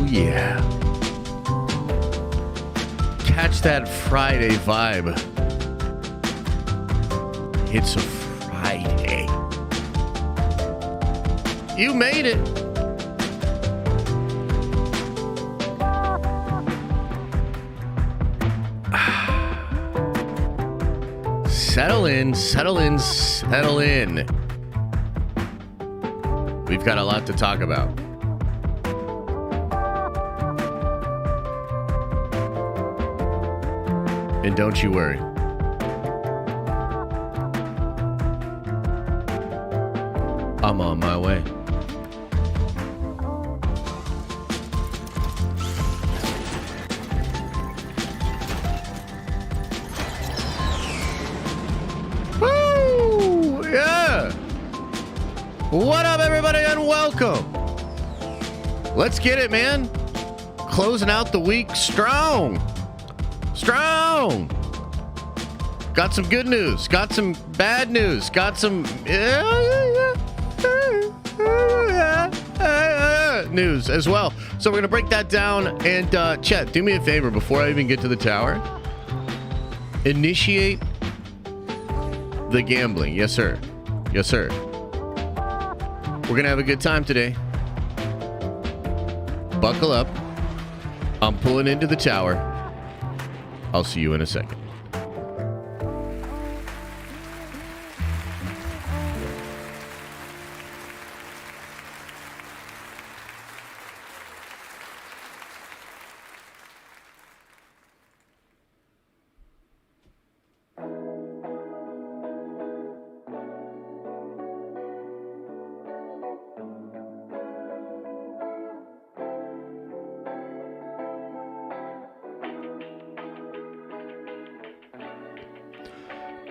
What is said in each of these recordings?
yeah. Catch that Friday vibe. It's a Friday. You made it. Settle in, settle in, settle in. We've got a lot to talk about. And don't you worry. I'm on my way. Woo! Yeah! What up, everybody, and welcome. Let's get it, man. Closing out the week strong. Strong. Got some good news. Got some bad news. Got some news as well. So we're going to break that down. And Chet, do me a favor before I even get to the tower. Initiate the gambling. Yes, sir. Yes, sir. We're going to have a good time today. Buckle up. I'm pulling into the tower. I'll see you in a second.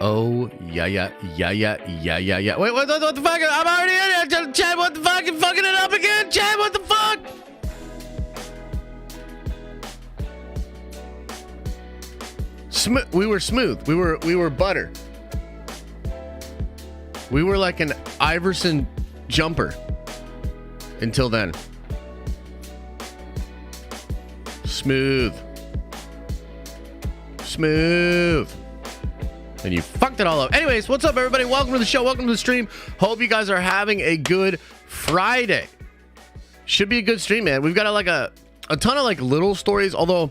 Oh, yeah. Wait, what the fuck? I'm already in here. Chad, what the fuck? You fucking it up again? Chad, what the fuck? We were smooth. We were butter. We were like an Iverson jumper until then. Smooth. And you fucked it all up. Anyways, what's up, everybody? Welcome to the show. Welcome to the stream. Hope you guys are having a good Friday. Should be a good stream, man. We've got a ton of like little stories, although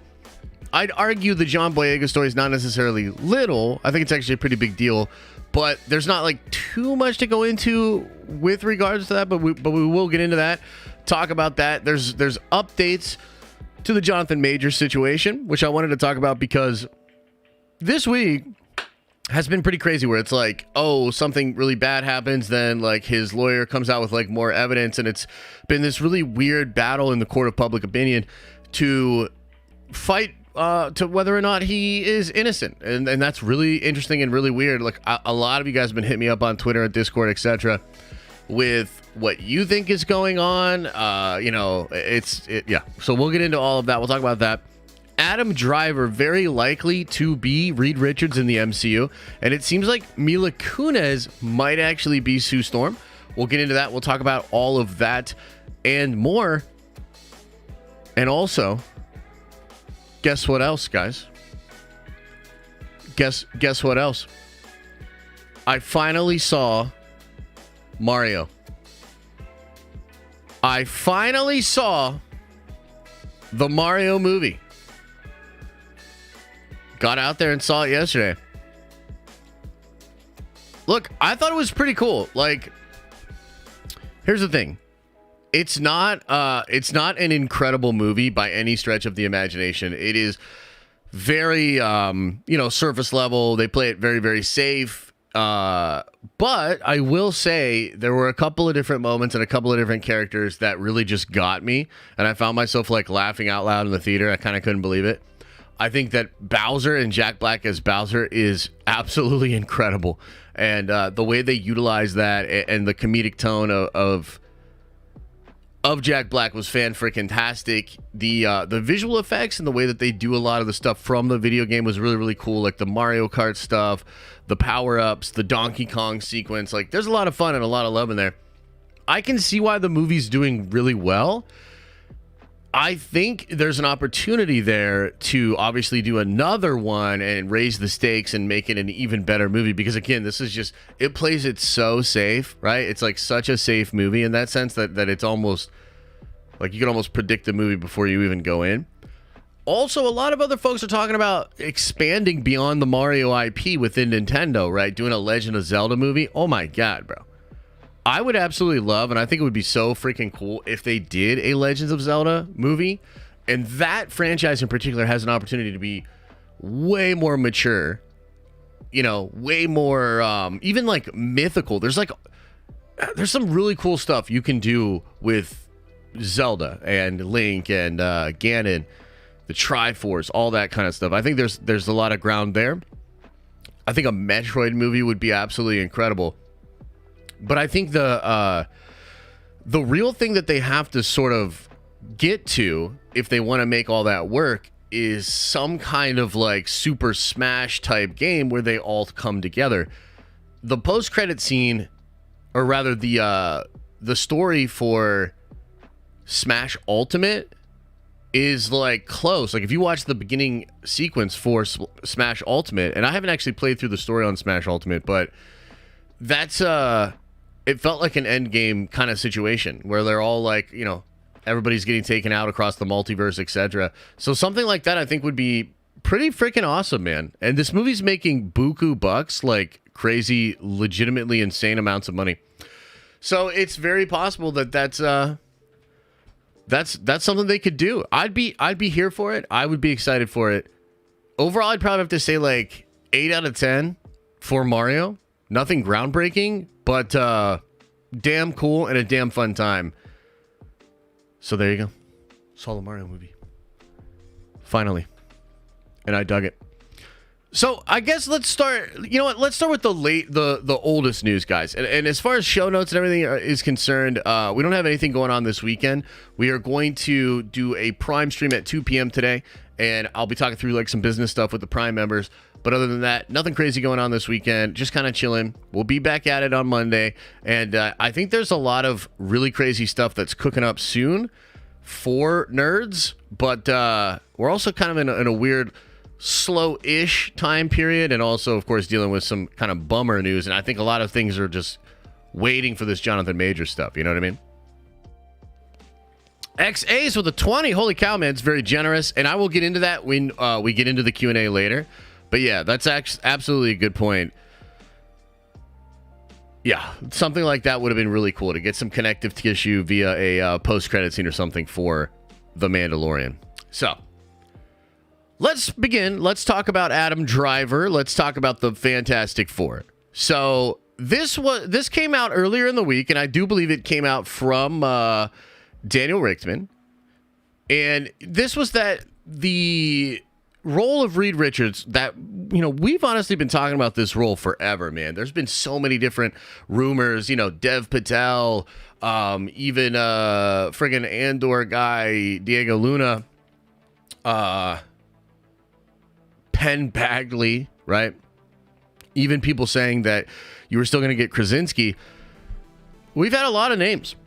I'd argue the John Boyega story is not necessarily little. I think it's actually a pretty big deal, but there's not like too much to go into with regards to that, but we will get into that, talk about that. There's updates to the Jonathan Majors situation, which I wanted to talk about because this week has been pretty crazy, where it's like, oh, something really bad happens, then like his lawyer comes out with like more evidence, and it's been this really weird battle in the court of public opinion to fight to whether or not he is innocent, and that's really interesting and really weird. Like a lot of you guys have been hitting me up on Twitter and Discord, etc., with what you think is going on. Yeah. So we'll get into all of that. We'll talk about that. Adam Driver very likely to be Reed Richards in the MCU, and it seems like Mila Kunis might actually be Sue Storm. We'll get into that. We'll talk about all of that and more. And also, guess what else, guys? Guess what else? I finally saw Mario. I finally saw the Mario movie. Got out there and saw it yesterday. Look, I thought it was pretty cool. Like, here's the thing. It's not an incredible movie by any stretch of the imagination. It is very, surface level. They play it very, very safe. But I will say there were a couple of different moments and a couple of different characters that really just got me. And I found myself like laughing out loud in the theater. I kind of couldn't believe it. I think that Bowser and Jack Black as Bowser is absolutely incredible. And the way they utilize that and the comedic tone of Jack Black was fan-freaking-tastic. The visual effects and the way that they do a lot of the stuff from the video game was really, really cool. Like the Mario Kart stuff, the power-ups, the Donkey Kong sequence. Like, there's a lot of fun and a lot of love in there. I can see why the movie's doing really well. I think there's an opportunity there to obviously do another one and raise the stakes and make it an even better movie. Because again, this is just, it plays it so safe, right? It's like such a safe movie in that sense that it's almost like you can almost predict the movie before you even go in. Also, a lot of other folks are talking about expanding beyond the Mario IP within Nintendo, right? Doing a Legend of Zelda movie. Oh my God, bro. I would absolutely love, and I think it would be so freaking cool if they did a Legends of Zelda movie. And that franchise in particular has an opportunity to be way more mature, you know, way more, even like mythical. There's some really cool stuff you can do with Zelda and Link and Ganon, the Triforce, all that kind of stuff. I think there's a lot of ground there. I think a Metroid movie would be absolutely incredible. But I think the real thing that they have to sort of get to if they want to make all that work is some kind of like Super Smash type game where they all come together. The post-credit scene, or rather the story for Smash Ultimate is like close. Like if you watch the beginning sequence for Smash Ultimate, and I haven't actually played through the story on Smash Ultimate, but that's it felt like an end game kind of situation where they're all like, you know, everybody's getting taken out across the multiverse, etc. So something like that I think would be pretty freaking awesome, man. And this movie's making buku bucks, like crazy, legitimately insane amounts of money. So it's very possible that that's something they could do. I'd be here for it. I would be excited for it. Overall, I'd probably have to say like 8 out of 10 for Mario. Nothing groundbreaking, but damn cool and a damn fun time. So there you go. Saw the Mario movie. Finally. And I dug it. So I guess let's start, you know what? Let's start with the oldest news, guys. And as far as show notes and everything is concerned, we don't have anything going on this weekend. We are going to do a Prime stream at 2 p.m. today, and I'll be talking through like some business stuff with the Prime members. But other than that, nothing crazy going on this weekend. Just kind of chilling. We'll be back at it on Monday. And I think there's a lot of really crazy stuff that's cooking up soon for nerds. But we're also kind of in a weird, slow-ish time period. And also, of course, dealing with some kind of bummer news. And I think a lot of things are just waiting for this Jonathan Majors stuff. You know what I mean? XA's with a 20. Holy cow, man. It's very generous. And I will get into that when we get into the Q&A later. But yeah, that's absolutely a good point. Yeah, something like that would have been really cool to get some connective tissue via a post-credit scene or something for The Mandalorian. So, let's begin. Let's talk about Adam Driver. Let's talk about the Fantastic Four. So, this came out earlier in the week, and I do believe it came out from Daniel Richtman. And this was the role of Reed Richards that, you know, we've honestly been talking about this role forever, man. There's been so many different rumors, you know, Dev Patel, even friggin' Andor guy, Diego Luna, Penn Badgley, right? Even people saying that you were still going to get Krasinski. We've had a lot of names.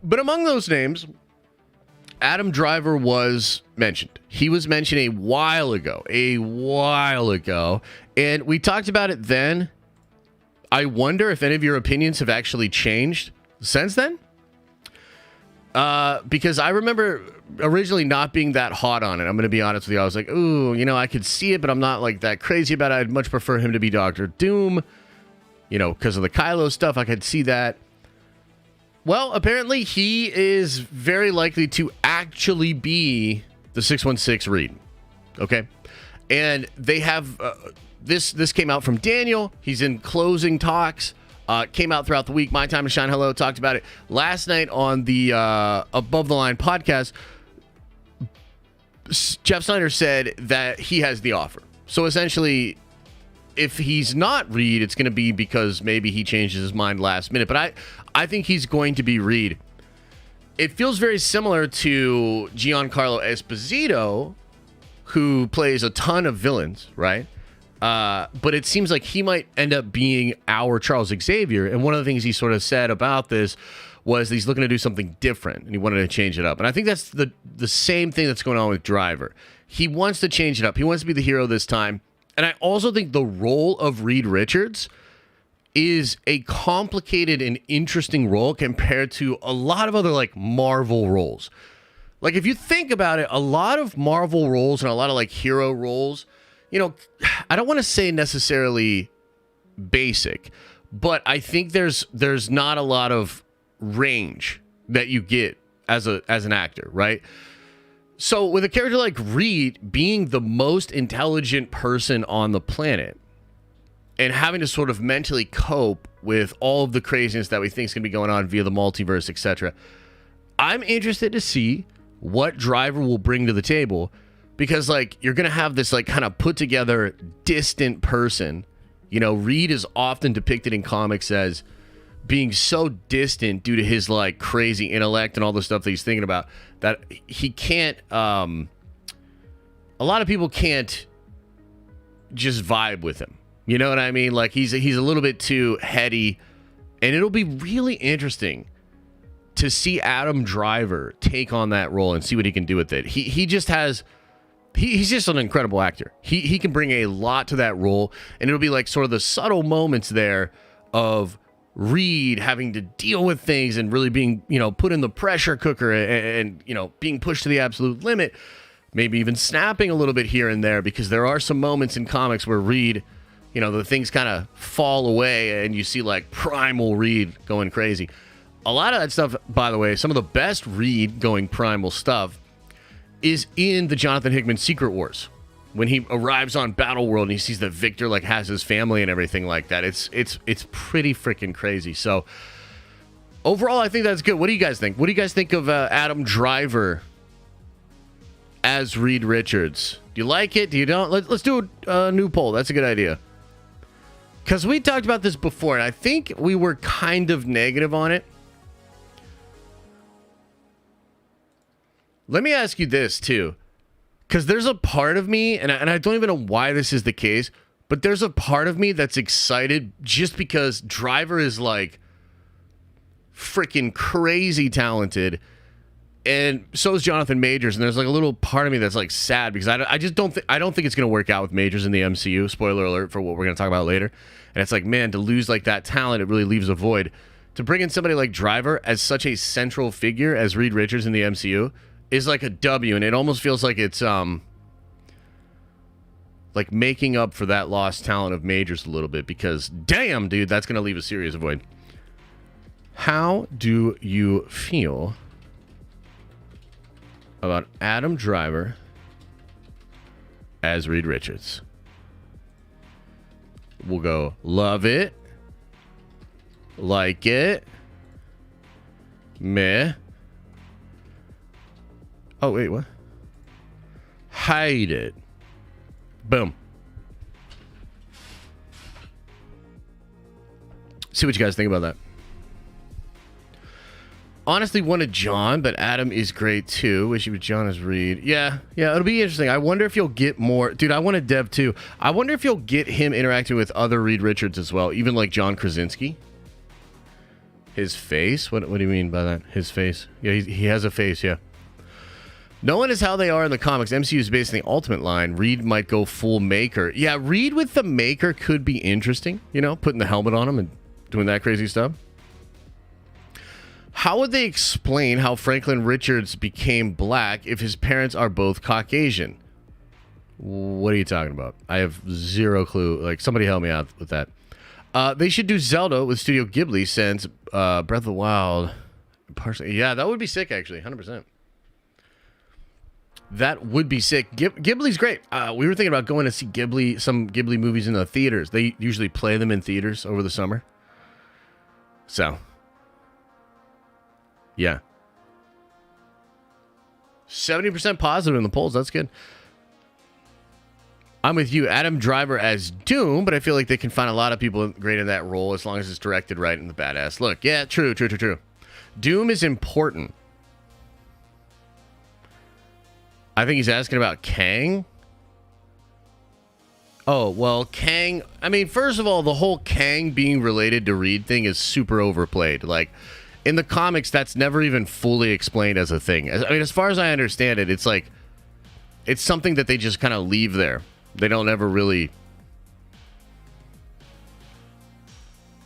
But among those names, Adam Driver was mentioned. He was mentioned a while ago. And we talked about it then. I wonder if any of your opinions have actually changed since then. Because I remember originally not being that hot on it. I'm going to be honest with you. I was like, ooh, you know, I could see it, but I'm not like that crazy about it. I'd much prefer him to be Doctor Doom. You know, because of the Kylo stuff, I could see that. Well, apparently he is very likely to actually be the 616 Reed. Okay. And they have this came out from Daniel. He's in closing talks. Came out throughout the week. My Time to Shine Hello talked about it last night on the Above the Line podcast. Jeff Snyder said that he has the offer. So essentially, if he's not Reed, it's going to be because maybe he changes his mind last minute. But I think he's going to be Reed. It feels very similar to Giancarlo Esposito, who plays a ton of villains, right? But it seems like he might end up being our Charles Xavier. And one of the things he sort of said about this was that he's looking to do something different and he wanted to change it up. And I think that's the same thing that's going on with Driver. He wants to change it up. He wants to be the hero this time. And I also think the role of Reed Richards is a complicated and interesting role compared to a lot of other like Marvel roles. Like if you think about it, a lot of Marvel roles and a lot of like hero roles, you know, I don't want to say necessarily basic, but I think there's not a lot of range that you get as an actor, right? So with a character like Reed being the most intelligent person on the planet and having to sort of mentally cope with all of the craziness that we think is going to be going on via the multiverse, etc., I'm interested to see what Driver will bring to the table, because like you're going to have this like kind of put together distant person. You know, Reed is often depicted in comics as being so distant due to his like crazy intellect and all the stuff that he's thinking about that he can't a lot of people can't just vibe with him. You know what I mean? Like he's a little bit too heady, and it'll be really interesting to see Adam Driver take on that role and see what he can do with it. He just has he's just an incredible actor. He can bring a lot to that role, and it'll be like sort of the subtle moments there of Reed having to deal with things and really being, you know, put in the pressure cooker and you know, being pushed to the absolute limit, maybe even snapping a little bit here and there, because there are some moments in comics where Reed, you know, the things kind of fall away and you see like primal Reed going crazy. A lot of that stuff, by the way, some of the best Reed going primal stuff is in the Jonathan Hickman Secret Wars. When he arrives on Battle World and he sees that Victor like has his family and everything like that. It's pretty freaking crazy. So overall, I think that's good. What do you guys think? What do you guys think of Adam Driver as Reed Richards? Do you like it? Do you don't? Let's do a new poll. That's a good idea. Because we talked about this before, and I think we were kind of negative on it. Let me ask you this, too. Because there's a part of me, and I don't even know why this is the case, but there's a part of me that's excited just because Driver is, like, freaking crazy talented. And so is Jonathan Majors, and there's, like, a little part of me that's, like, sad because I just don't think it's going to work out with Majors in the MCU. Spoiler alert for what we're going to talk about later. And it's like, man, to lose, like, that talent, it really leaves a void. To bring in somebody like Driver as such a central figure as Reed Richards in the MCU is like a W, and it almost feels like it's like making up for that lost talent of Majors a little bit, because damn, dude, that's going to leave a serious void. How do you feel about Adam Driver as Reed Richards? We'll go love it, like it, meh. Oh, wait, what? Hate it. Boom. See what you guys think about that. Honestly, wanted John, but Adam is great too. Wish he was John as Reed. Yeah, it'll be interesting. I wonder if you'll get more. Dude, I wanted Dev too. I wonder if you'll get him interacting with other Reed Richards as well, even like John Krasinski. His face? What do you mean by that? His face? Yeah, he has a face, yeah. No one is how they are in the comics. MCU is based on the Ultimate line. Reed might go full Maker. Yeah, Reed with the Maker could be interesting. You know, putting the helmet on him and doing that crazy stuff. How would they explain how Franklin Richards became black if his parents are both Caucasian? What are you talking about? I have zero clue. Like, somebody help me out with that. They should do Zelda with Studio Ghibli since Breath of the Wild. Partially, yeah, that would be sick, actually. 100%. That would be sick. Ghibli's great. We were thinking about going to see some Ghibli movies in the theaters. They usually play them in theaters over the summer. So, yeah. 70% positive in the polls. That's good. I'm with you. Adam Driver as Doom, but I feel like they can find a lot of people great in that role as long as it's directed right and the badass look. Yeah, true. Doom is important. I think he's asking about Kang. Oh, well, Kang... I mean, first of all, the whole Kang being related to Reed thing is super overplayed. Like, in the comics, that's never even fully explained as a thing. I mean, as far as I understand it, it's like, it's something that they just kind of leave there. They don't ever really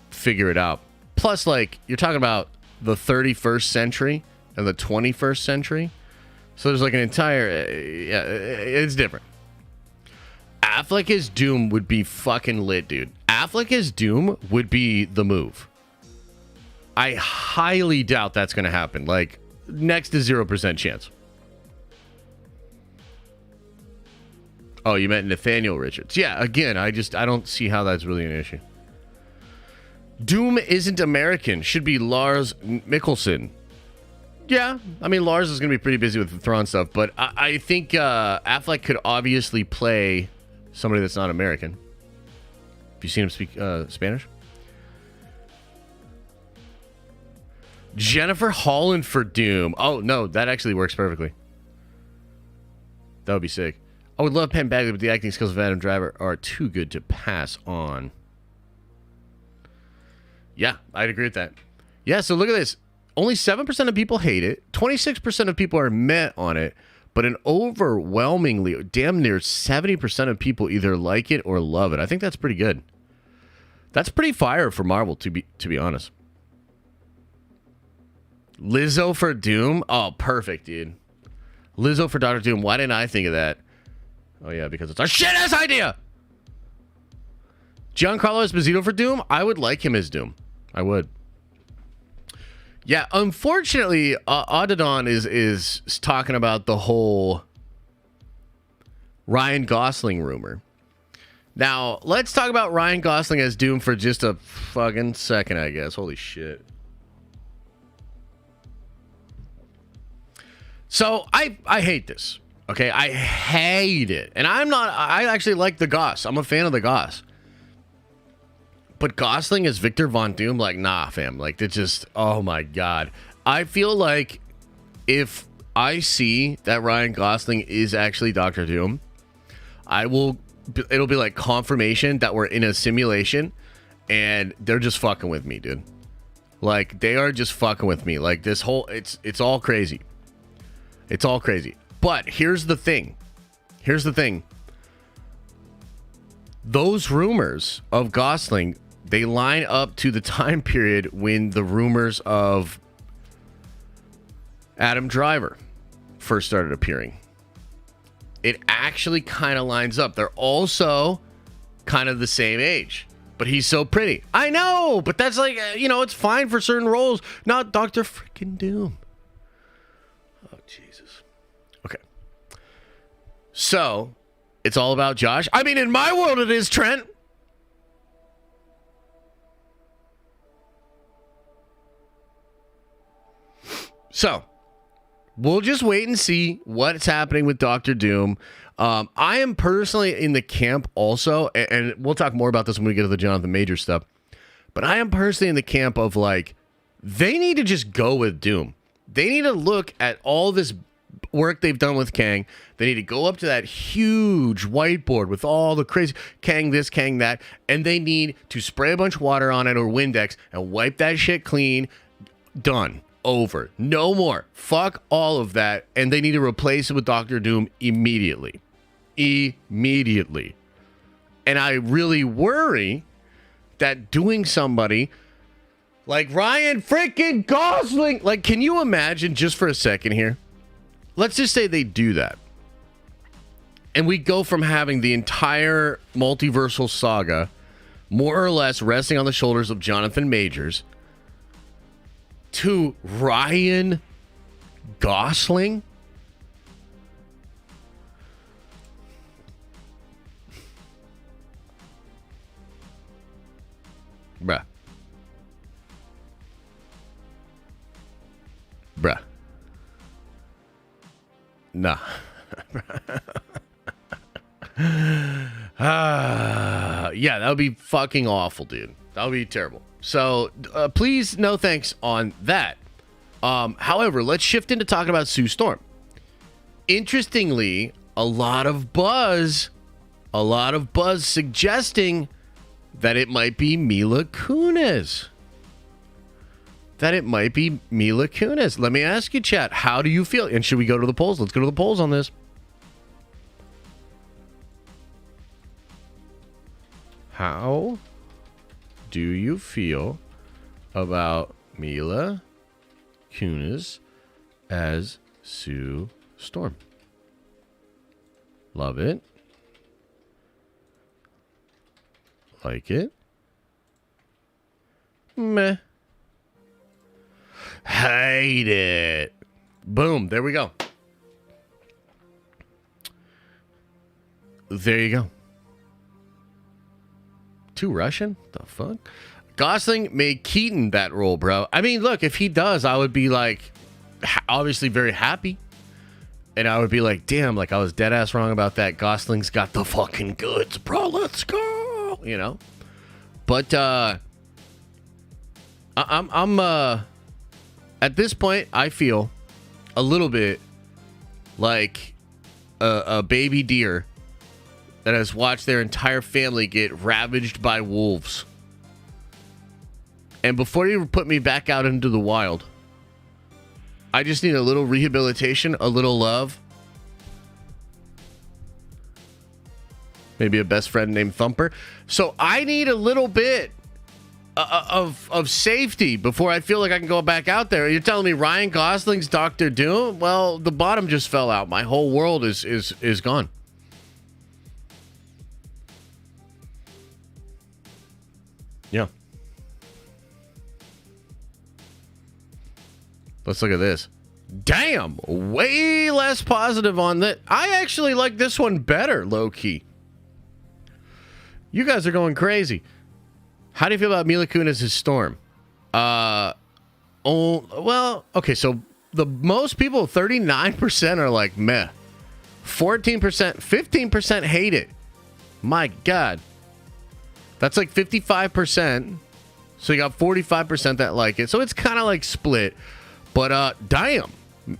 figure it out. Plus, like, you're talking about the 31st century and the 21st century. So there's like an entire, yeah, it's different. Affleck as Doom would be fucking lit, dude. Affleck as Doom would be the move. I highly doubt that's going to happen. Like, next to 0% chance. Oh, you meant Nathaniel Richards. Yeah, again, I don't see how that's really an issue. Doom isn't American. Should be Lars Mikkelsen. Yeah, I mean, Lars is going to be pretty busy with the Thrawn stuff, but I think Affleck could obviously play somebody that's not American. Have you seen him speak Spanish? Jennifer Holland for Doom. Oh, no, that actually works perfectly. That would be sick. I would love Penn Badgley, but the acting skills of Adam Driver are too good to pass on. Yeah, I'd agree with that. Yeah, so look at this. Only 7% of people hate it. 26% of people are meh on it. But an overwhelmingly, damn near 70% of people either like it or love it. I think that's pretty good. That's pretty fire for Marvel, to be honest. Lizzo for Doom? Oh, perfect, dude. Lizzo for Dr. Doom. Why didn't I think of that? Oh, yeah, because it's a shit-ass idea! Giancarlo Esposito for Doom? I would like him as Doom. I would. Yeah, unfortunately, Audidon is talking about the whole Ryan Gosling rumor. Now, let's talk about Ryan Gosling as Doom for just a fucking second, I guess. Holy shit. So, I hate this. Okay, I hate it. And I actually like the Goss. I'm a fan of the Goss. But Gosling as Victor Von Doom, like, nah, fam. Like, it's just, oh my God. I feel like if I see that Ryan Gosling is actually Dr. Doom, it'll be like confirmation that we're in a simulation and they're just fucking with me, dude. Like, they are just fucking with me. Like, this whole, it's all crazy. It's all crazy. But here's the thing. Those rumors of Gosling, they line up to the time period when the rumors of Adam Driver first started appearing. It actually kind of lines up. They're also kind of the same age, but he's so pretty. I know, but that's like, it's fine for certain roles, not Dr. Freaking Doom. Oh, Jesus. Okay. So, it's all about Josh. I mean, in my world it is, Trent. So, we'll just wait and see what's happening with Dr. Doom. I am personally in the camp also, and we'll talk more about this when we get to the Jonathan Majors stuff, but I am personally in the camp of, like, they need to just go with Doom. They need to look at all this work they've done with Kang. They need to go up to that huge whiteboard with all the crazy Kang this, Kang that, and they need to spray a bunch of water on it or Windex and wipe that shit clean. Done. Over. No more. Fuck all of that. And they need to replace it with Dr. Doom immediately. Immediately. And I really worry that doing somebody like Ryan freaking Gosling, like, can you imagine just for a second here? Let's just say they do that. And we go from having the entire multiversal saga more or less resting on the shoulders of Jonathan Majors to Ryan Gosling. Bruh. Nah. Yeah, that would be fucking awful, dude. That would be terrible. So, please, no thanks on that. However, let's shift into talking about Sue Storm. Interestingly, a lot of buzz suggesting that it might be Mila Kunis. that it might be Mila Kunis. Let me ask you, chat, how do you feel? And should we go to the polls? Let's go to the polls on this. How do you feel about Mila Kunis as Sue Storm? Love it. Like it. Meh. Hate it. Boom. There we go. There you go. Too Russian? The fuck? Gosling made Keaton that role, bro. I mean, look, if he does, I would be like, obviously very happy. And I would be like, damn, like I was dead ass wrong about that. Gosling's got the fucking goods, bro. Let's go. You know? But I'm at this point, I feel a little bit like a baby deer that has watched their entire family get ravaged by wolves. And before you put me back out into the wild, I just need a little rehabilitation, a little love. Maybe a best friend named Thumper. So I need a little bit of safety before I feel like I can go back out there. You're telling me Ryan Gosling's Doctor Doom? Well, the bottom just fell out. My whole world is gone. Yeah. Let's look at this. Damn, way less positive on that. I actually like this one better, low-key. You guys are going crazy. How do you feel about Mila Kunis' Storm? Well, okay, so the most people, 39% are like meh. 14%, 15% hate it. My God. That's like 55%. So you got 45% that like it. So it's kind of like split. But damn.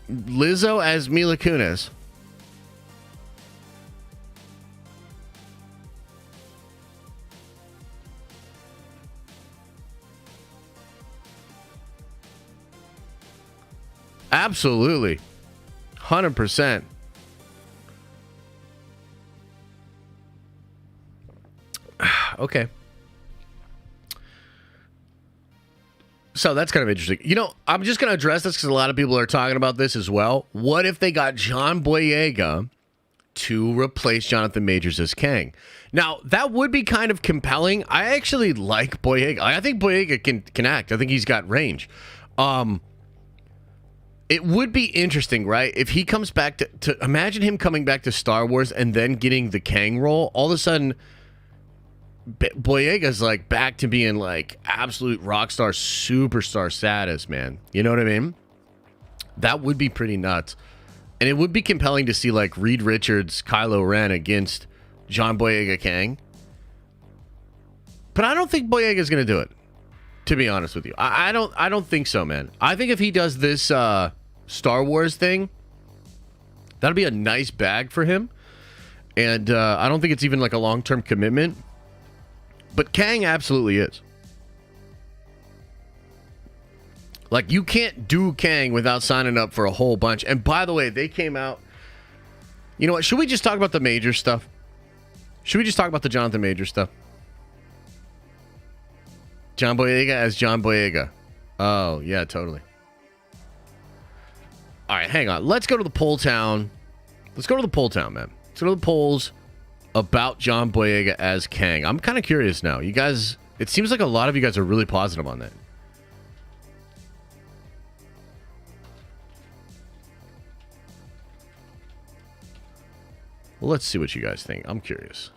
Lizzo as Mila Kunis. Absolutely. 100%. Okay. So that's kind of interesting. You know, I'm just going to address this because a lot of people are talking about this as well. What if they got John Boyega to replace Jonathan Majors as Kang? Now, that would be kind of compelling. I actually like Boyega. I think Boyega can act. I think he's got range. It would be interesting, right? If he comes back to imagine him coming back to Star Wars and then getting the Kang role. All of a sudden, Boyega's like back to being like absolute rock star, superstar status, man. You know what I mean? That would be pretty nuts. And it would be compelling to see like Reed Richards, Kylo Ren against John Boyega Kang. But I don't think Boyega's going to do it, to be honest with you. I don't think so, man. I think if he does this Star Wars thing, that'll be a nice bag for him. And I don't think it's even like a long-term commitment. But Kang absolutely is. Like, you can't do Kang without signing up for a whole bunch. And by the way, they came out. You know what? Should we just talk about the major stuff? Should we just talk about the Jonathan Major stuff? John Boyega as John Boyega. Oh, yeah, totally. All right, hang on. Let's go to the poll town. Let's go to the poll town, man. Let's go to the polls about John Boyega as Kang. I'm kind of curious now. You guys, it seems like a lot of you guys are really positive on that. Well, let's see what you guys think. I'm curious.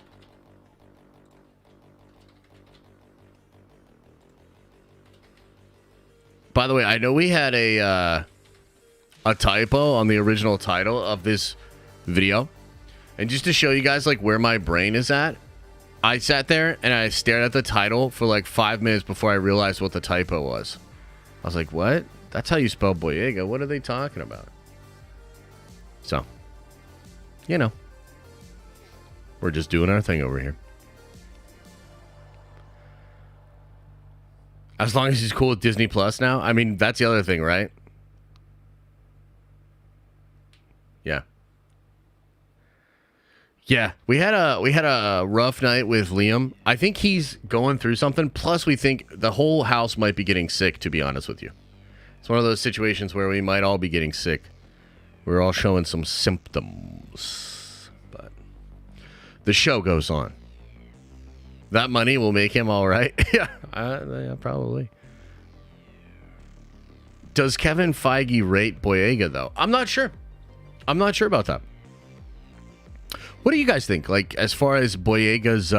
By the way, I know we had a typo on the original title of this video. And just to show you guys like where my brain is at, I sat there and I stared at the title for like 5 minutes before I realized what the typo was. I was like, what? That's how you spell Boyega. What are they talking about? So, you know, we're just doing our thing over here. As long as he's cool with Disney Plus now. I mean, that's the other thing, right? Yeah. Yeah, we had a rough night with Liam. I think he's going through something. Plus, we think the whole house might be getting sick, to be honest with you. It's one of those situations where we might all be getting sick. We're all showing some symptoms. But the show goes on. That money will make him all right. Yeah, probably. Does Kevin Feige rate Boyega, though? I'm not sure. I'm not sure about that. What do you guys think? Like, as far as Boyega's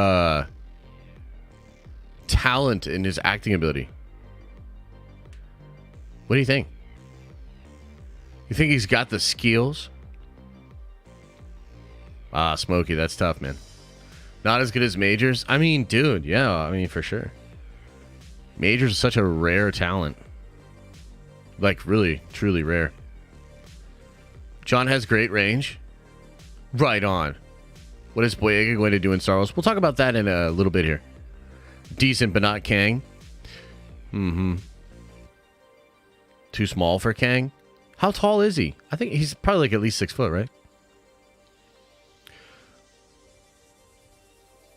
talent and his acting ability? What do you think? You think he's got the skills? Ah, Smokey, that's tough, man. Not as good as Majors? I mean, dude, yeah, I mean, for sure. Majors is such a rare talent. Like, really, truly rare. John has great range. Right on. What is Boyega going to do in Star Wars? We'll talk about that in a little bit here. Decent, but not Kang. Too small for Kang? How tall is he? I think he's probably like at least 6 foot, right?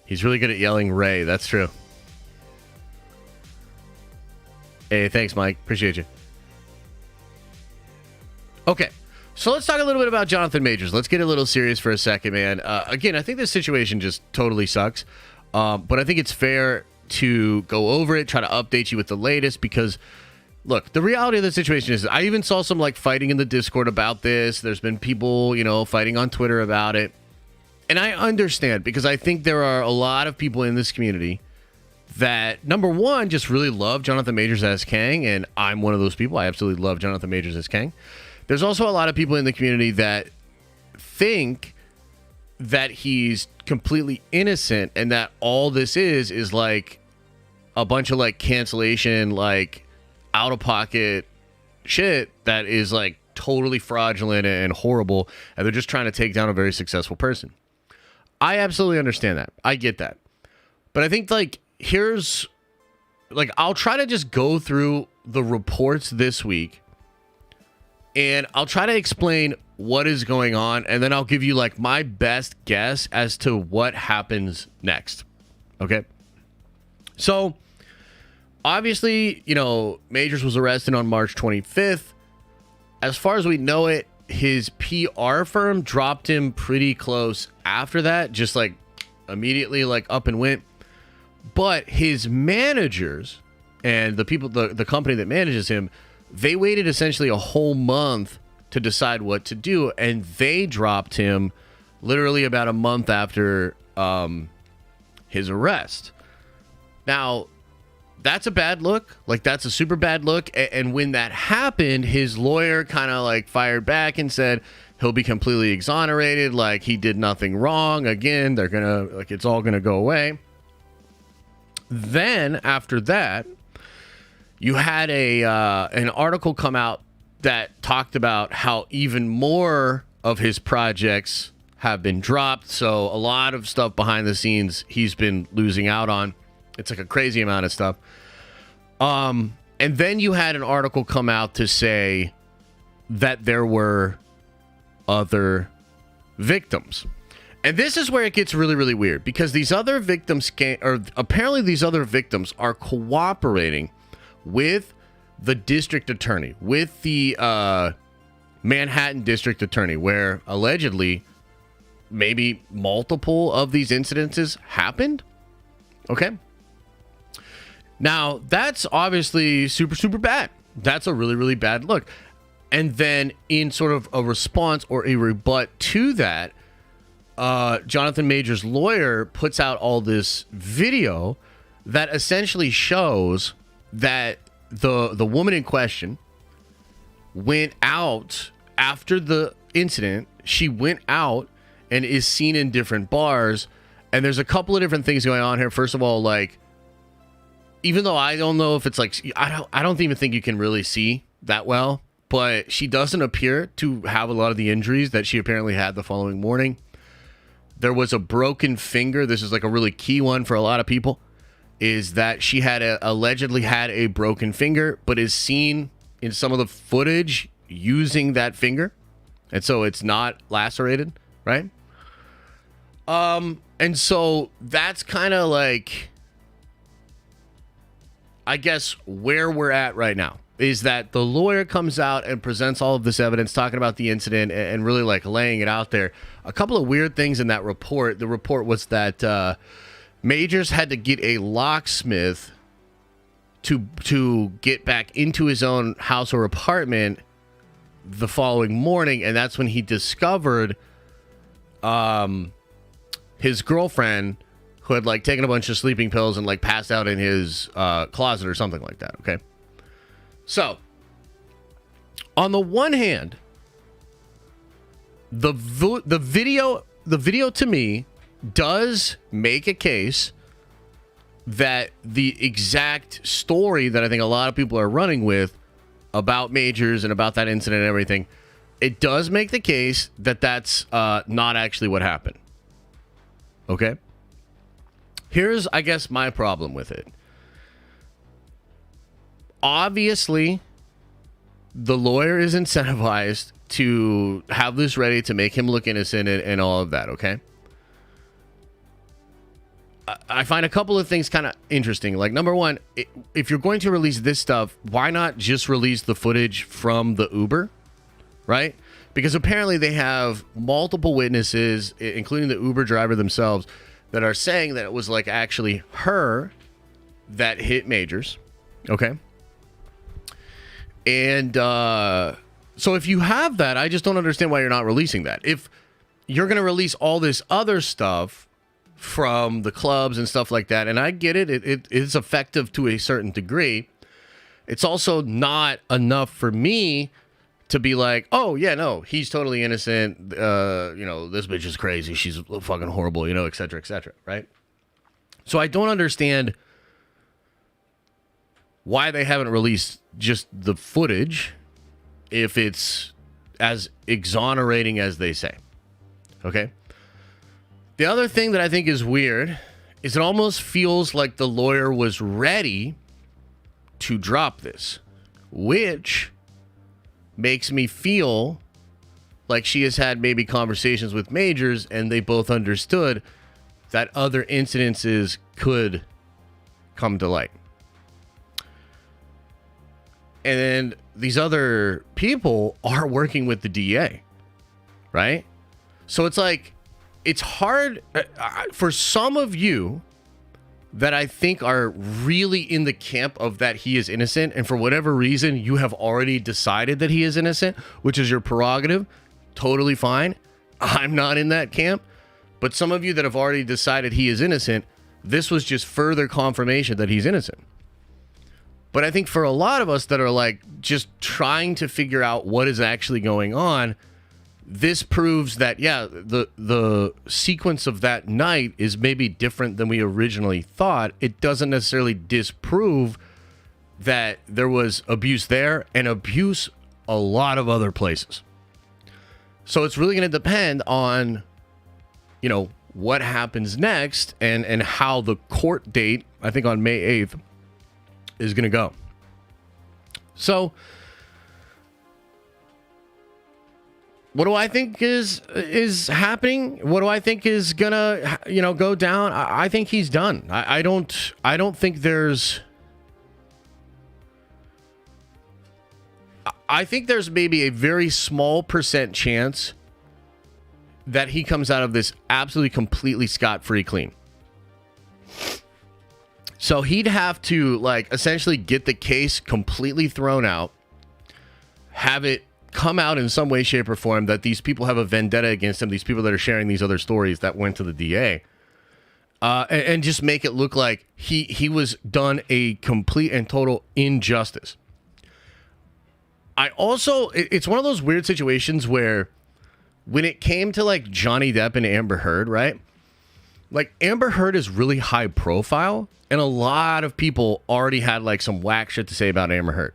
He's really good at yelling Ray. That's true. Hey, thanks, Mike. Appreciate you. Okay. So let's talk a little bit about Jonathan Majors. Let's get a little serious for a second, man. Again, I think this situation just totally sucks. But I think it's fair to go over it, try to update you with the latest, because, look, the reality of the situation is I even saw some, like, fighting in the Discord about this. There's been people, you know, fighting on Twitter about it. And I understand, because I think there are a lot of people in this community that, number one, just really love Jonathan Majors as Kang, and I'm one of those people. I absolutely love Jonathan Majors as Kang. There's also a lot of people in the community that think that he's completely innocent and that all this is like a bunch of like cancellation, like out of pocket shit that is like totally fraudulent and horrible. And they're just trying to take down a very successful person. I absolutely understand that. I get that. But I think like here's like I'll try to just go through the reports this week. And I'll try to explain what is going on, and then I'll give you like my best guess as to what happens next. Okay? So, obviously, you know, Majors was arrested on March 25th. As far as we know it, his PR firm dropped him pretty close after that, just like immediately like up and went. But his managers and the people, the company that manages him, they waited essentially a whole month to decide what to do, and they dropped him literally about a month after his arrest. Now, that's a bad look. Like, that's a super bad look. And when that happened, his lawyer kind of like fired back and said he'll be completely exonerated, like he did nothing wrong. Again, they're gonna, like, it's all gonna go away. Then after that, you had an article come out that talked about how even more of his projects have been dropped. So a lot of stuff behind the scenes he's been losing out on. It's like a crazy amount of stuff. And then you had an article come out to say that there were other victims. And this is where it gets really, really weird, because these other victims apparently these other victims are cooperating with the district attorney, with the Manhattan district attorney, where allegedly maybe multiple of these incidences happened. Okay. Now, that's obviously super, super bad. That's a really, really bad look. And then in sort of a response or a rebut to that, Jonathan Majors' lawyer puts out all this video that essentially shows that the woman in question went out after the incident. She went out and is seen in different bars. And there's a couple of different things going on here. First of all, like, even though I don't know if it's like, I don't even think you can really see that well, but she doesn't appear to have a lot of the injuries that she apparently had the following morning. There was a broken finger. This is like a really key one for a lot of people. is that she had allegedly had a broken finger, but is seen in some of the footage using that finger, and so it's not lacerated, right? And so that's kind of like, I guess, where we're at right now, is that the lawyer comes out and presents all of this evidence talking about the incident and really like laying it out there. A couple of weird things in that report. The report was that Majors had to get a locksmith to get back into his own house or apartment the following morning, and that's when he discovered his girlfriend, who had like taken a bunch of sleeping pills and like passed out in his closet or something like that. Okay, so on the one hand, the video to me does make a case that the exact story that I think a lot of people are running with about Majors and about that incident and everything, it does make the case that that's not actually what happened. Okay? Here's, I guess, my problem with it. Obviously, the lawyer is incentivized to have this ready to make him look innocent and all of that, okay? I find a couple of things kind of interesting. Like, number one, if you're going to release this stuff, why not just release the footage from the Uber, right? Because apparently they have multiple witnesses, including the Uber driver themselves, that are saying that it was like actually her that hit Majors, okay? And so if you have that, I just don't understand why you're not releasing that. If you're going to release all this other stuff from the clubs and stuff like that, and I get it, it is effective to a certain degree, it's also not enough for me to be like, oh yeah, no, he's totally innocent, you know, this bitch is crazy, she's fucking horrible, you know, etc., right? So I don't understand why they haven't released just the footage if it's as exonerating as they say. Okay? The other thing that I think is weird is it almost feels like the lawyer was ready to drop this, which makes me feel like she has had maybe conversations with Majors and they both understood that other incidences could come to light. And then these other people are working with the DA, right? So it's like, it's hard for some of you that I think are really in the camp of that he is innocent, and for whatever reason you have already decided that he is innocent, which is your prerogative, totally fine. I'm not in that camp, but some of you that have already decided he is innocent, this was just further confirmation that he's innocent. But I think for a lot of us that are like just trying to figure out what is actually going on, this proves that, yeah, the sequence of that night is maybe different than we originally thought. It doesn't necessarily disprove that there was abuse there and abuse a lot of other places. So it's really going to depend on, you know, what happens next and how the court date, I think on May 8th, is going to go. So what do I think is happening? What do I think is gonna, you know, go down? I think he's done. I don't think there's. I think there's maybe a very small percent chance that he comes out of this absolutely completely scot-free clean. So he'd have to like essentially get the case completely thrown out, have it come out in some way, shape, or form that these people have a vendetta against him, these people that are sharing these other stories that went to the DA, and just make it look like he was done a complete and total injustice. I also, it's one of those weird situations where when it came to like Johnny Depp and Amber Heard, right? Like Amber Heard is really high profile, and a lot of people already had like some whack shit to say about Amber Heard.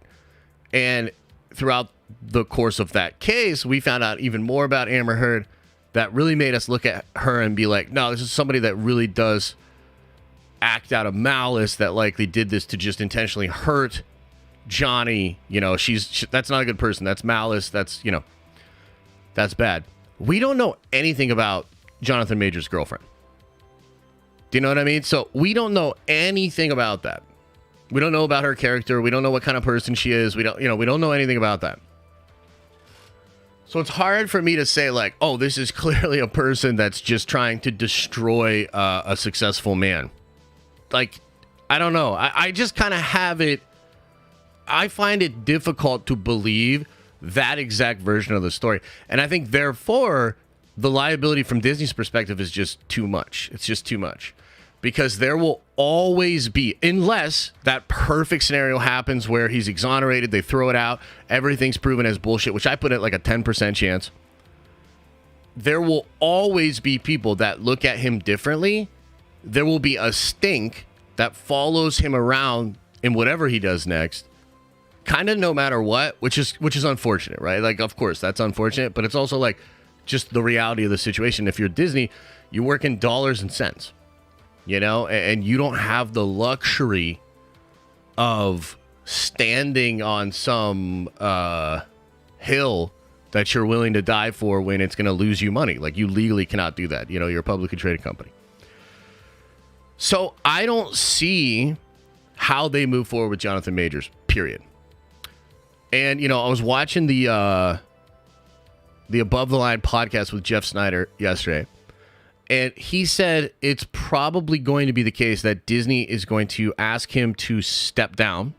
And throughout the course of that case, we found out even more about Amber Heard that really made us look at her and be like, no, this is somebody that really does act out of malice, that likely did this to just intentionally hurt Johnny. You know, that's not a good person. That's malice. That's, you know, that's bad. We don't know anything about Jonathan Majors' girlfriend. Do you know what I mean? So we don't know anything about that. We don't know about her character. We don't know what kind of person she is. We don't know anything about that. So it's hard for me to say, like, oh, this is clearly a person that's just trying to destroy a successful man. Like, I don't know. I just kind of have it. I find it difficult to believe that exact version of the story. And I think, therefore, the liability from Disney's perspective is just too much. It's just too much. Because there will always be, unless that perfect scenario happens where he's exonerated, they throw it out, everything's proven as bullshit, which I put at like a 10% chance. There will always be people that look at him differently. There will be a stink that follows him around in whatever he does next, kind of no matter what, which is unfortunate, right? Like, of course, that's unfortunate, but it's also like just the reality of the situation. If you're Disney, you work in dollars and cents. You know, and you don't have the luxury of standing on some hill that you're willing to die for when it's going to lose you money. Like, you legally cannot do that. You know, you're a publicly traded company. So I don't see how they move forward with Jonathan Majors, period. And, you know, I was watching the Above the Line podcast with Jeff Snyder yesterday. And he said it's probably going to be the case that Disney is going to ask him to step down,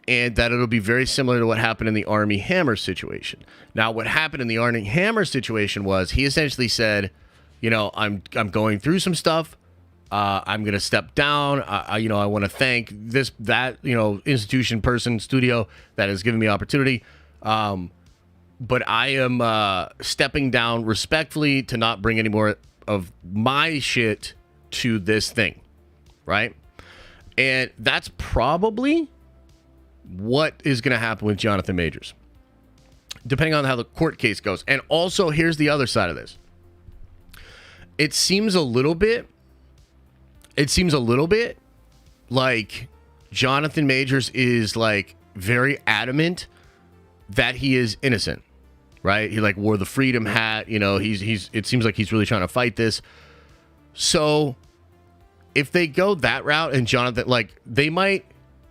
and that it'll be very similar to what happened in the Armie Hammer situation. Now, what happened in the Armie Hammer situation was he essentially said, you know, I'm going through some stuff. I'm going to step down. I want to thank that institution, person, studio that has given me opportunity. But I am stepping down respectfully to not bring any more of my shit to this thing, right? And that's probably what is going to happen with Jonathan Majors, depending on how the court case goes. And also, here's the other side of this. It seems a little bit like Jonathan Majors is like very adamant that he is innocent. Right? He like wore the freedom hat, you know, it seems like he's really trying to fight this. So if they go that route and Jonathan, like, they might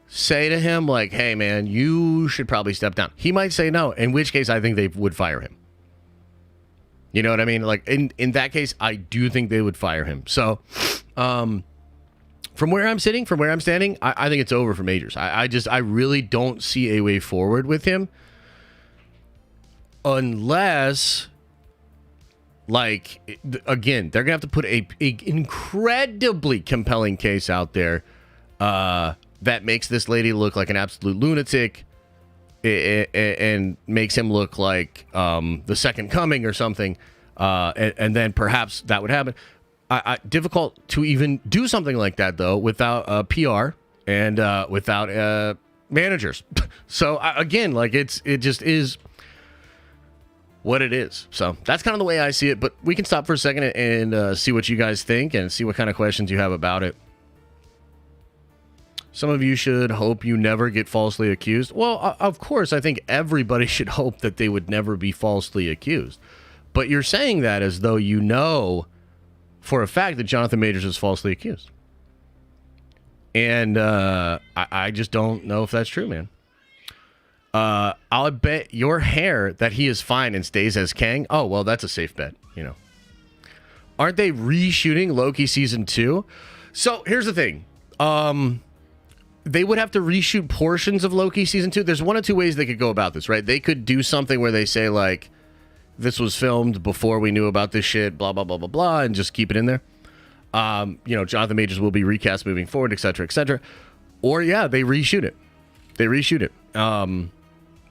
say to him like, hey man, you should probably step down. He might say no, in which case I think they would fire him. You know what I mean? Like in that case, I do think they would fire him. So from where I'm standing, I think it's over for Majors. I really don't see a way forward with him. Unless, like, again, they're going to have to put a incredibly compelling case out there that makes this lady look like an absolute lunatic and makes him look like the second coming or something. And then perhaps that would happen. Difficult to even do something like that, though, without PR and without managers. So, again, like, it just is what it is. So that's kind of the way I see it, but we can stop for a second and see what you guys think and see what kind of questions you have about it. Some of you should hope you never get falsely accused. Well, of course, I think everybody should hope that they would never be falsely accused. But you're saying that as though you know for a fact that Jonathan Majors is falsely accused. And I just don't know if that's true, man. I'll bet your hair that he is fine and stays as Kang. Oh, well, that's a safe bet, you know. Aren't they reshooting Loki season 2? So here's the thing. They would have to reshoot portions of Loki season 2. There's one of two ways they could go about this, right? They could do something where they say, like, this was filmed before we knew about this shit, blah, blah, blah, blah, blah, and just keep it in there. Jonathan Majors will be recast moving forward, et cetera, et cetera. Or, yeah, they reshoot it.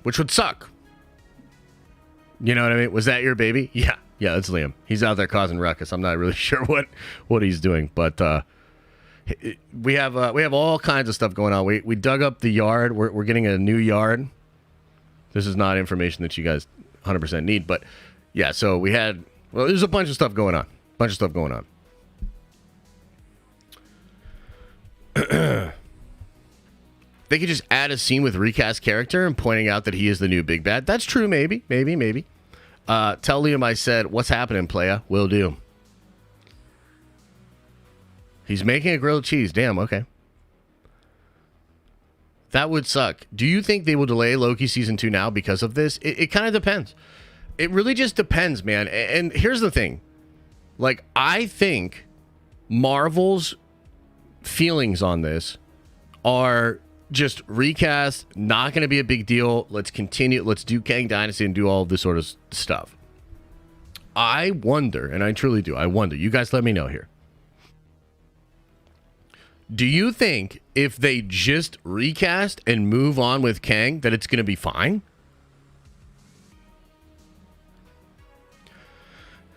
Which would suck. You know what I mean? Was that your baby? Yeah, that's Liam. He's out there causing ruckus. I'm not really sure what he's doing, but we have all kinds of stuff going on. We dug up the yard. We're getting a new yard. This is not information that you guys 100% need, but yeah. So there's a bunch of stuff going on. They could just add a scene with recast character and pointing out that he is the new big bad. That's true, maybe. Tell Liam I said, what's happening, playa? Will do. He's making a grilled cheese. Damn, okay. That would suck. Do you think they will delay Loki season 2 now because of this? It kind of depends. It really just depends, man. And here's the thing. Like, I think Marvel's feelings on this are just recast, not going to be a big deal. Let's continue. Let's do Kang Dynasty and do all of this sort of stuff. I wonder, and I truly do, I wonder. You guys let me know here. Do you think if they just recast and move on with Kang that it's going to be fine?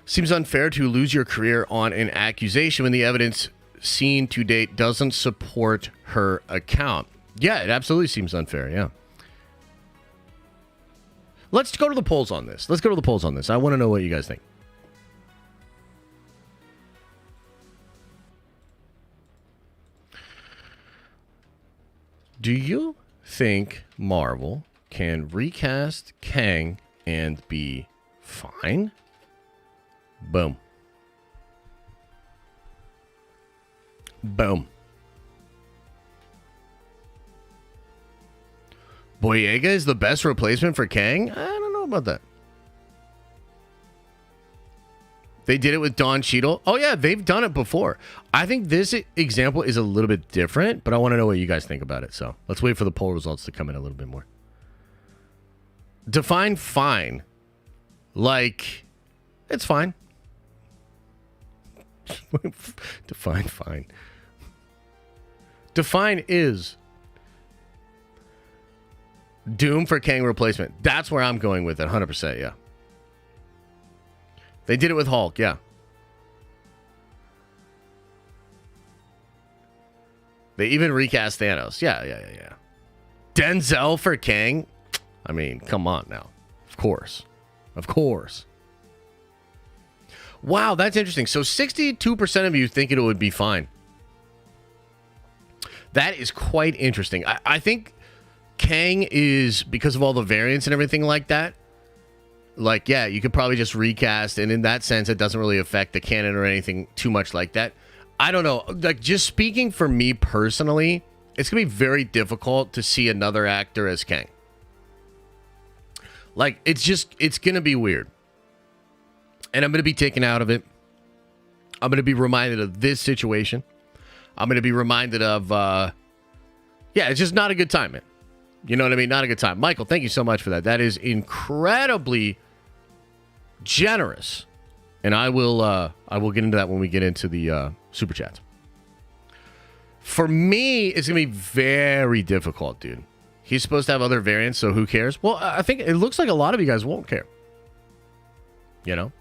Seems unfair to lose your career on an accusation when the evidence seen to date doesn't support her account. Yeah, it absolutely seems unfair, yeah. Let's go to the polls on this. I want to know what you guys think. Do you think Marvel can recast Kang and be fine? Boom. Boom. Boyega is the best replacement for Kang? I don't know about that. They did it with Don Cheadle. Oh, yeah, they've done it before. I think this example is a little bit different, but I want to know what you guys think about it. So let's wait for the poll results to come in a little bit more. Define fine. Like, it's fine. Define fine. Define is Doom for Kang replacement. That's where I'm going with it. 100%, yeah. They did it with Hulk, yeah. They even recast Thanos. Yeah. Denzel for Kang? I mean, come on now. Of course. Wow, that's interesting. So 62% of you think it would be fine. That is quite interesting. I think Kang is, because of all the variants and everything like that, like, yeah, you could probably just recast, and in that sense, it doesn't really affect the canon or anything too much like that. I don't know. Like, just speaking for me personally, it's going to be very difficult to see another actor as Kang. Like, it's going to be weird. And I'm going to be taken out of it. I'm going to be reminded of this situation. I'm going to be reminded of, yeah, it's just not a good time, man. You know what I mean? Not a good time. Michael, thank you so much for that. That is incredibly generous. And I will get into that when we get into the super chats. For me, it's going to be very difficult, dude. He's supposed to have other variants, so who cares? Well, I think it looks like a lot of you guys won't care. You know?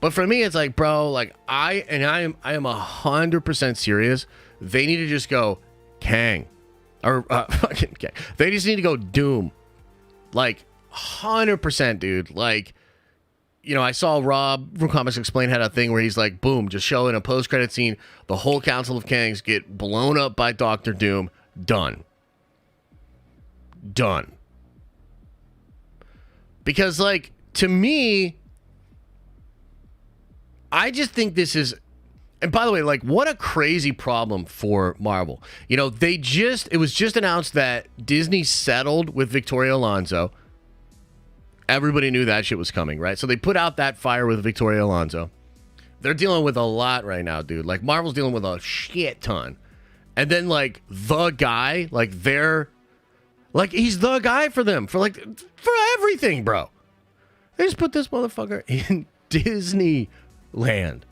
But for me, it's like, bro, like I am 100% serious. They need to just go Kang. Or fucking Kang. They just need to go Doom. Like 100%, dude. Like, you know, I saw Rob from Comics Explain had a thing where he's like, boom, just show in a post-credit scene, the whole Council of Kangs get blown up by Doctor Doom. Done. Because, like, to me, I just think this is, and by the way, like, what a crazy problem for Marvel. You know, it was just announced that Disney settled with Victoria Alonso. Everybody knew that shit was coming, right? So they put out that fire with Victoria Alonso. They're dealing with a lot right now, dude. Like, Marvel's dealing with a shit ton. And then, like, the guy, like, he's the guy for them, for everything, bro. They just put this motherfucker in Disneyland.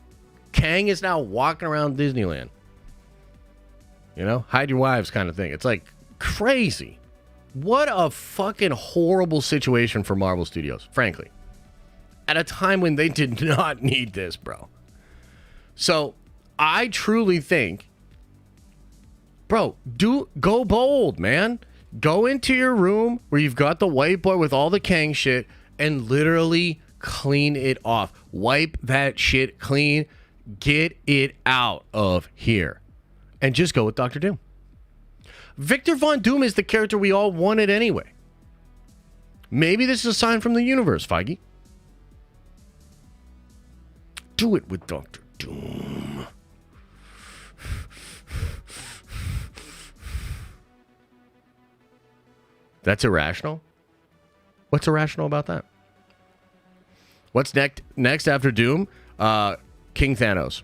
Kang is now walking around Disneyland. You know, hide your wives kind of thing. It's like crazy. What a fucking horrible situation for Marvel Studios, frankly. At a time when they did not need this, bro. So, I truly think, bro, go bold, man. Go into your room where you've got the whiteboard with all the Kang shit and literally clean it off. Wipe that shit clean. Get it out of here. And just go with Dr. Doom. Victor Von Doom is the character we all wanted anyway. Maybe this is a sign from the universe, Feige. Do it with Dr. Doom. That's irrational? What's irrational about that? What's next after Doom? King Thanos.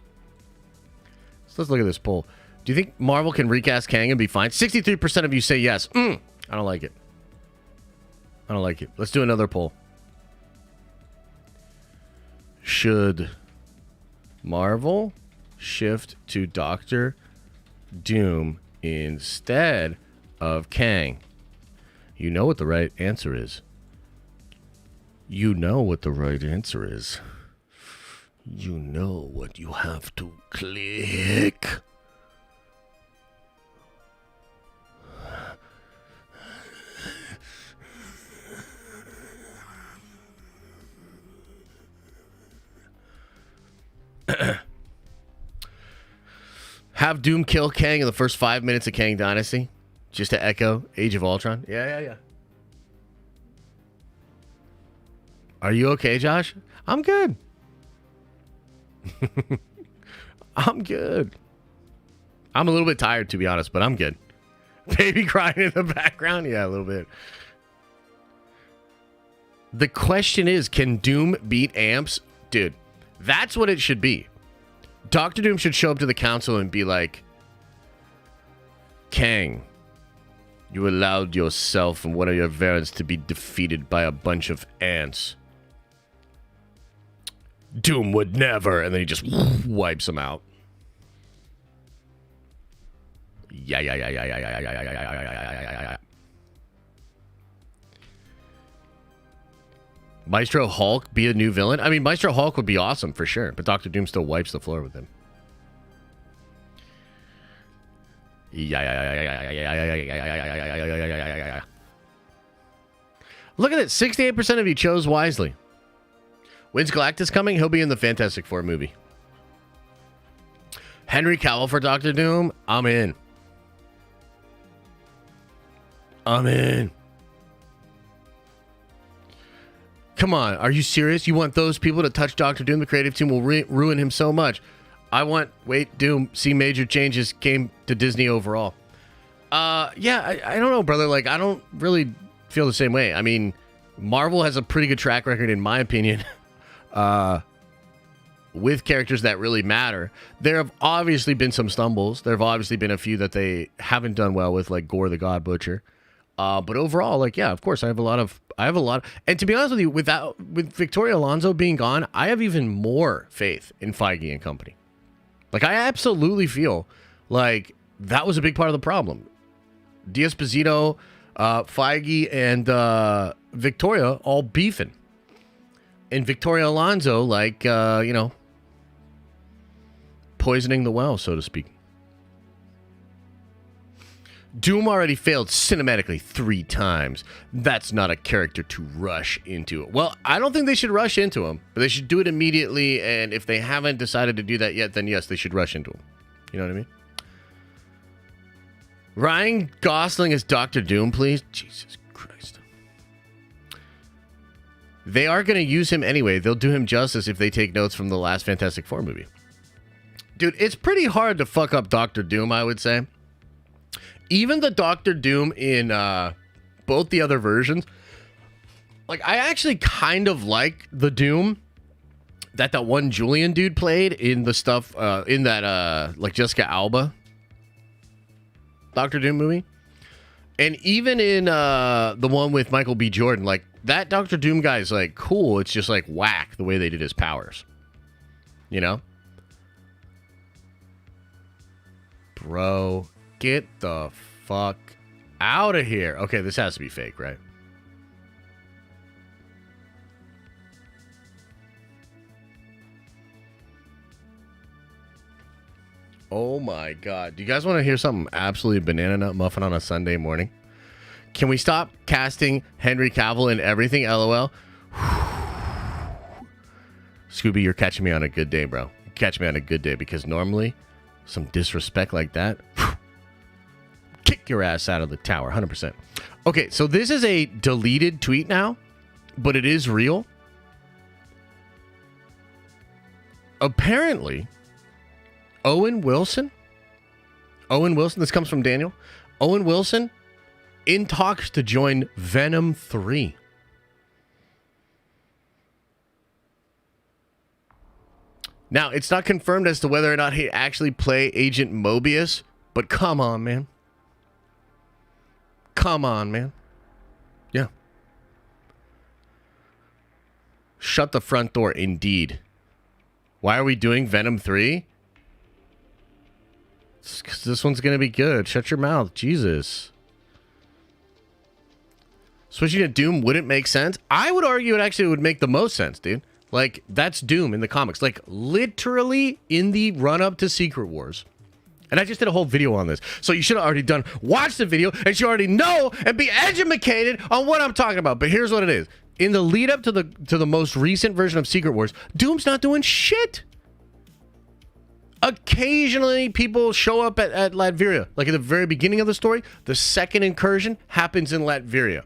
So let's look at this poll. Do you think Marvel can recast Kang and be fine? 63% of you say yes. I don't like it. I don't like it. Let's do another poll. Should Marvel shift to Doctor Doom instead of Kang? You know what the right answer is. You know what the right answer is. You know what you have to click. Have Doom kill Kang in the first 5 minutes of Kang Dynasty, just to echo Age of Ultron. Yeah. Are you okay, Josh? I'm good. I'm good. I'm a little bit tired, to be honest, but I'm good. Baby crying in the background? Yeah, a little bit. The question is, can Doom beat Amps? Dude, that's what it should be. Doctor Doom should show up to the council and be like, Kang, you allowed yourself and one of your variants to be defeated by a bunch of ants. Doom would never. And then he just wipes them out. Yeah. Maestro Hulk be a new villain? I mean, Maestro Hulk would be awesome for sure, but Doctor Doom still wipes the floor with him. Yeah. Look at it. 68% of you chose wisely. When's Galactus coming? He'll be in the Fantastic Four movie. Henry Cavill for Doctor Doom? I'm in. Come on, are you serious? You want those people to touch Doctor Doom? The creative team will ruin him so much. Wait, Doom, see major changes came to Disney overall. I don't know, brother. Like, I don't really feel the same way. I mean, Marvel has a pretty good track record, in my opinion, with characters that really matter. There have obviously been some stumbles. There have obviously been a few that they haven't done well with, like Gore the God Butcher. But overall, like, yeah, of course, I have a lot of, and to be honest with you, with Victoria Alonso being gone, I have even more faith in Feige and company. Like, I absolutely feel like that was a big part of the problem. D'Esposito, Feige, and Victoria all beefing. And Victoria Alonso, like, poisoning the well, so to speak. Doom already failed cinematically 3 times. That's not a character to rush into. Well, I don't think they should rush into him, but they should do it immediately, and if they haven't decided to do that yet, then yes, they should rush into him. You know what I mean? Ryan Gosling as Dr. Doom, please. Jesus Christ. They are going to use him anyway. They'll do him justice if they take notes from the last Fantastic Four movie. Dude, it's pretty hard to fuck up Dr. Doom, I would say. Even the Doctor Doom in both the other versions, like, I actually kind of like the Doom that one Julian dude played in the stuff in that like Jessica Alba Doctor Doom movie, and even in the one with Michael B. Jordan, like, that Doctor Doom guy is like cool. It's just like whack the way they did his powers, you know, bro. Get the fuck out of here. Okay, this has to be fake, right? Oh my god. Do you guys want to hear something absolutely banana nut muffin on a Sunday morning? Can we stop casting Henry Cavill in everything, LOL? Scooby, you're catching me on a good day, bro. You catch me on a good day, because normally some disrespect like that... kick your ass out of the tower, 100%. Okay, so this is a deleted tweet now, but it is real. Apparently, Owen Wilson, this comes from Daniel. Owen Wilson in talks to join Venom 3. Now, it's not confirmed as to whether or not he actually play Agent Mobius, but come on, man. Come on, man. Yeah. Shut the front door, indeed. Why are we doing Venom 3? Because this one's going to be good. Shut your mouth. Jesus. Switching to Doom wouldn't make sense. I would argue it actually would make the most sense, dude. Like, that's Doom in the comics. Like, literally in the run-up to Secret Wars. And I just did a whole video on this. So you should have already watch the video, and you already know and be educated on what I'm talking about. But here's what it is. In the lead-up to the most recent version of Secret Wars, Doom's not doing shit. Occasionally, people show up at Latveria. Like, at the very beginning of the story, the second incursion happens in Latveria.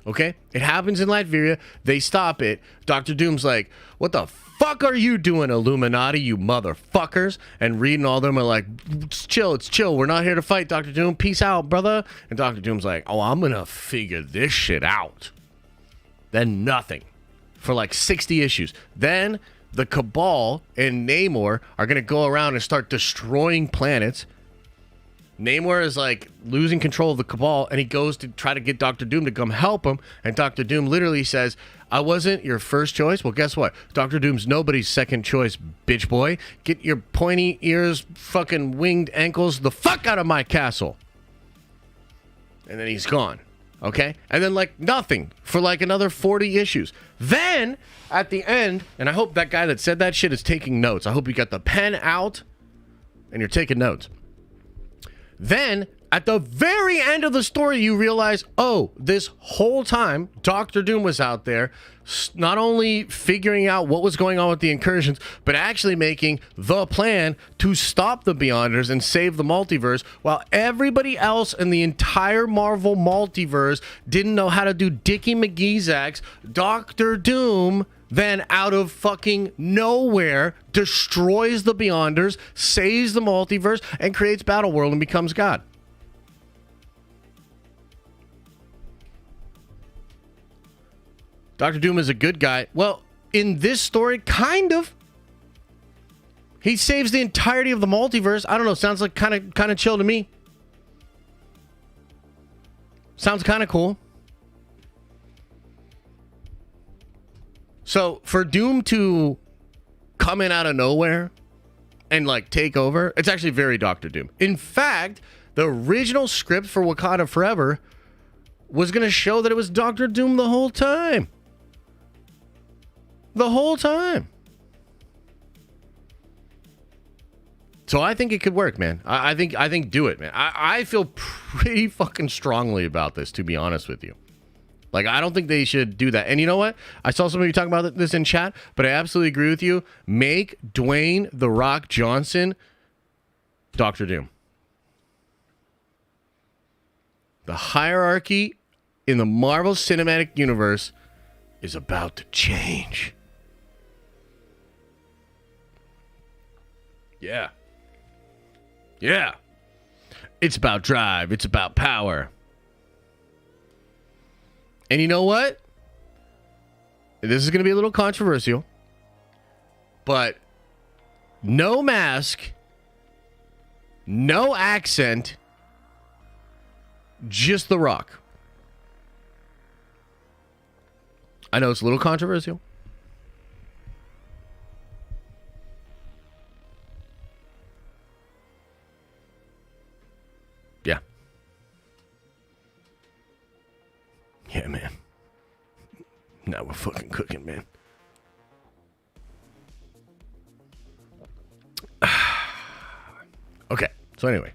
Okay? It happens in Latveria. They stop it. Dr. Doom's like, what the fuck are you doing, Illuminati, you motherfuckers? And Reed and all of them are like, it's chill. We're not here to fight, Dr. Doom. Peace out, brother. And Dr. Doom's like, oh, I'm going to figure this shit out. Then nothing. For like 60 issues. Then the Cabal and Namor are going to go around and start destroying planets. Namor is like losing control of the Cabal, and he goes to try to get Dr. Doom to come help him, and Dr. Doom literally says, I wasn't your first choice. Well, guess what? Dr. Doom's nobody's second choice, bitch boy. Get your pointy ears, fucking winged ankles the fuck out of my castle. And then he's gone. Okay? And then like nothing for like another 40 issues. Then at the end, and I hope that guy that said that shit is taking notes. I hope you got the pen out and you're taking notes. Then, at the very end of the story, you realize, oh, this whole time, Dr. Doom was out there, not only figuring out what was going on with the incursions, but actually making the plan to stop the Beyonders and save the multiverse, while everybody else in the entire Marvel multiverse didn't know how to do Dickie McGee's axe. Dr. Doom then out of fucking nowhere destroys the Beyonders, saves the multiverse, and creates Battleworld and becomes God. Dr. Doom is a good guy. Well, in this story, kind of. He saves the entirety of the multiverse. I don't know, sounds like kind of chill to me. Sounds kind of cool. So for Doom to come in out of nowhere and like take over, it's actually very Dr. Doom. In fact, the original script for Wakanda Forever was going to show that it was Dr. Doom the whole time. The whole time. So I think it could work, man. I think do it, man. I feel pretty fucking strongly about this, to be honest with you. Like, I don't think they should do that. And you know what? I saw somebody talking about this in chat, but I absolutely agree with you. Make Dwayne "The Rock" Johnson Dr. Doom. The hierarchy in the Marvel Cinematic Universe is about to change. Yeah. Yeah. It's about drive. It's about power. And you know what? This is going to be a little controversial. But no mask, no accent, just The Rock. I know it's a little controversial. Yeah. Yeah, man. Now we're fucking cooking, man. Okay, so anyway.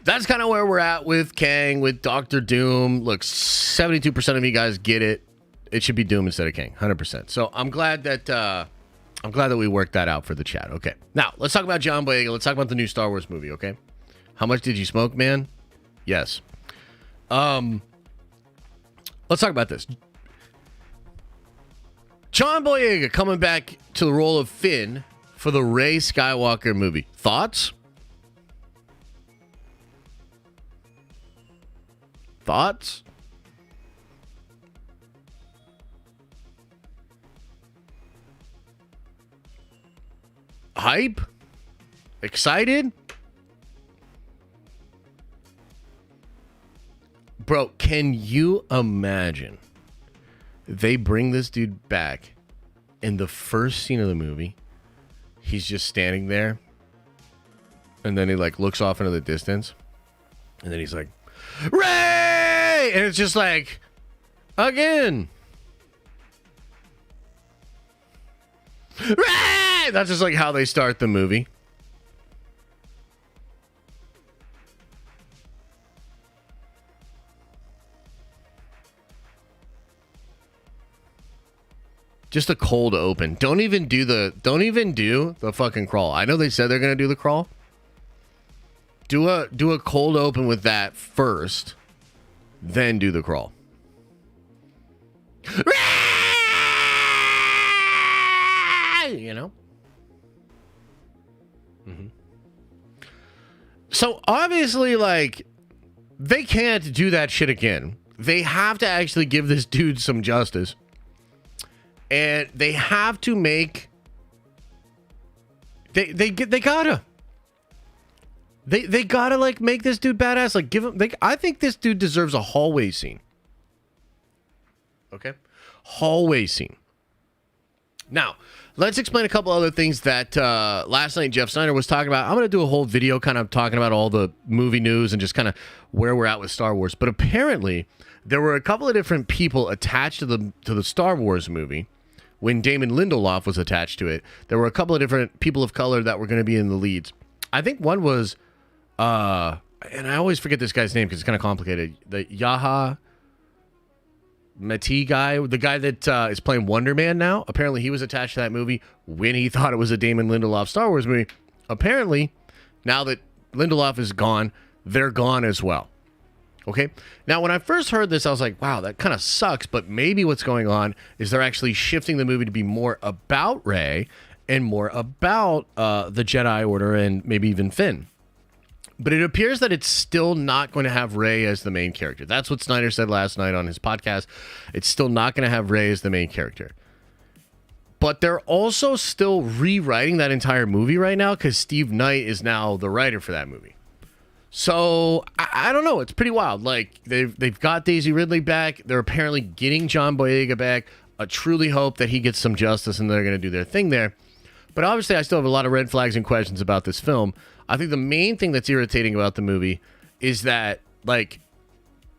That's kind of where we're at with Kang, with Dr. Doom. Look, 72% of you guys get it. It should be Doom instead of Kang, 100%. So I'm glad that we worked that out for the chat. Okay, now let's talk about John Boyega. Let's talk about the new Star Wars movie. Okay, How much did you smoke, man? Yes. Let's talk about this. John Boyega coming back to the role of Finn for the Rey Skywalker movie. Thoughts? Thoughts? Hype? Excited? Bro, can you imagine they bring this dude back in the first scene of the movie? He's just standing there, and then he like looks off into the distance, and then he's like, Rey! And it's just like, again. Rey! That's just like how they start the movie. Just a cold open. Don't even do the fucking crawl. I know they said they're gonna do the crawl. Do a cold open with that first, then do the crawl. You know? Mm-hmm. So obviously, like, they can't do that shit again. They have to actually give this dude some justice. And they have to make... They gotta like make this dude badass. Like give him. I think this dude deserves a hallway scene. Okay, hallway scene. Now let's explain a couple other things that last night Jeff Snyder was talking about. I'm gonna do a whole video kind of talking about all the movie news and just kind of where we're at with Star Wars. But apparently there were a couple of different people attached to the Star Wars movie. When Damon Lindelof was attached to it, there were a couple of different people of color that were going to be in the leads. I think one was, and I always forget this guy's name because it's kind of complicated. The Yaha Mati guy, the guy that is playing Wonder Man now. Apparently, he was attached to that movie when he thought it was a Damon Lindelof Star Wars movie. Apparently, now that Lindelof is gone, they're gone as well. Okay. Now, when I first heard this, I was like, wow, that kind of sucks. But maybe what's going on is they're actually shifting the movie to be more about Rey and more about the Jedi Order and maybe even Finn. But it appears that it's still not going to have Rey as the main character. That's what Snyder said last night on his podcast. It's still not going to have Rey as the main character. But they're also still rewriting that entire movie right now because Steve Knight is now the writer for that movie. So, I don't know. It's pretty wild. Like, they've got Daisy Ridley back. They're apparently getting John Boyega back. I truly hope that he gets some justice and they're going to do their thing there. But obviously, I still have a lot of red flags and questions about this film. I think the main thing that's irritating about the movie is that, like,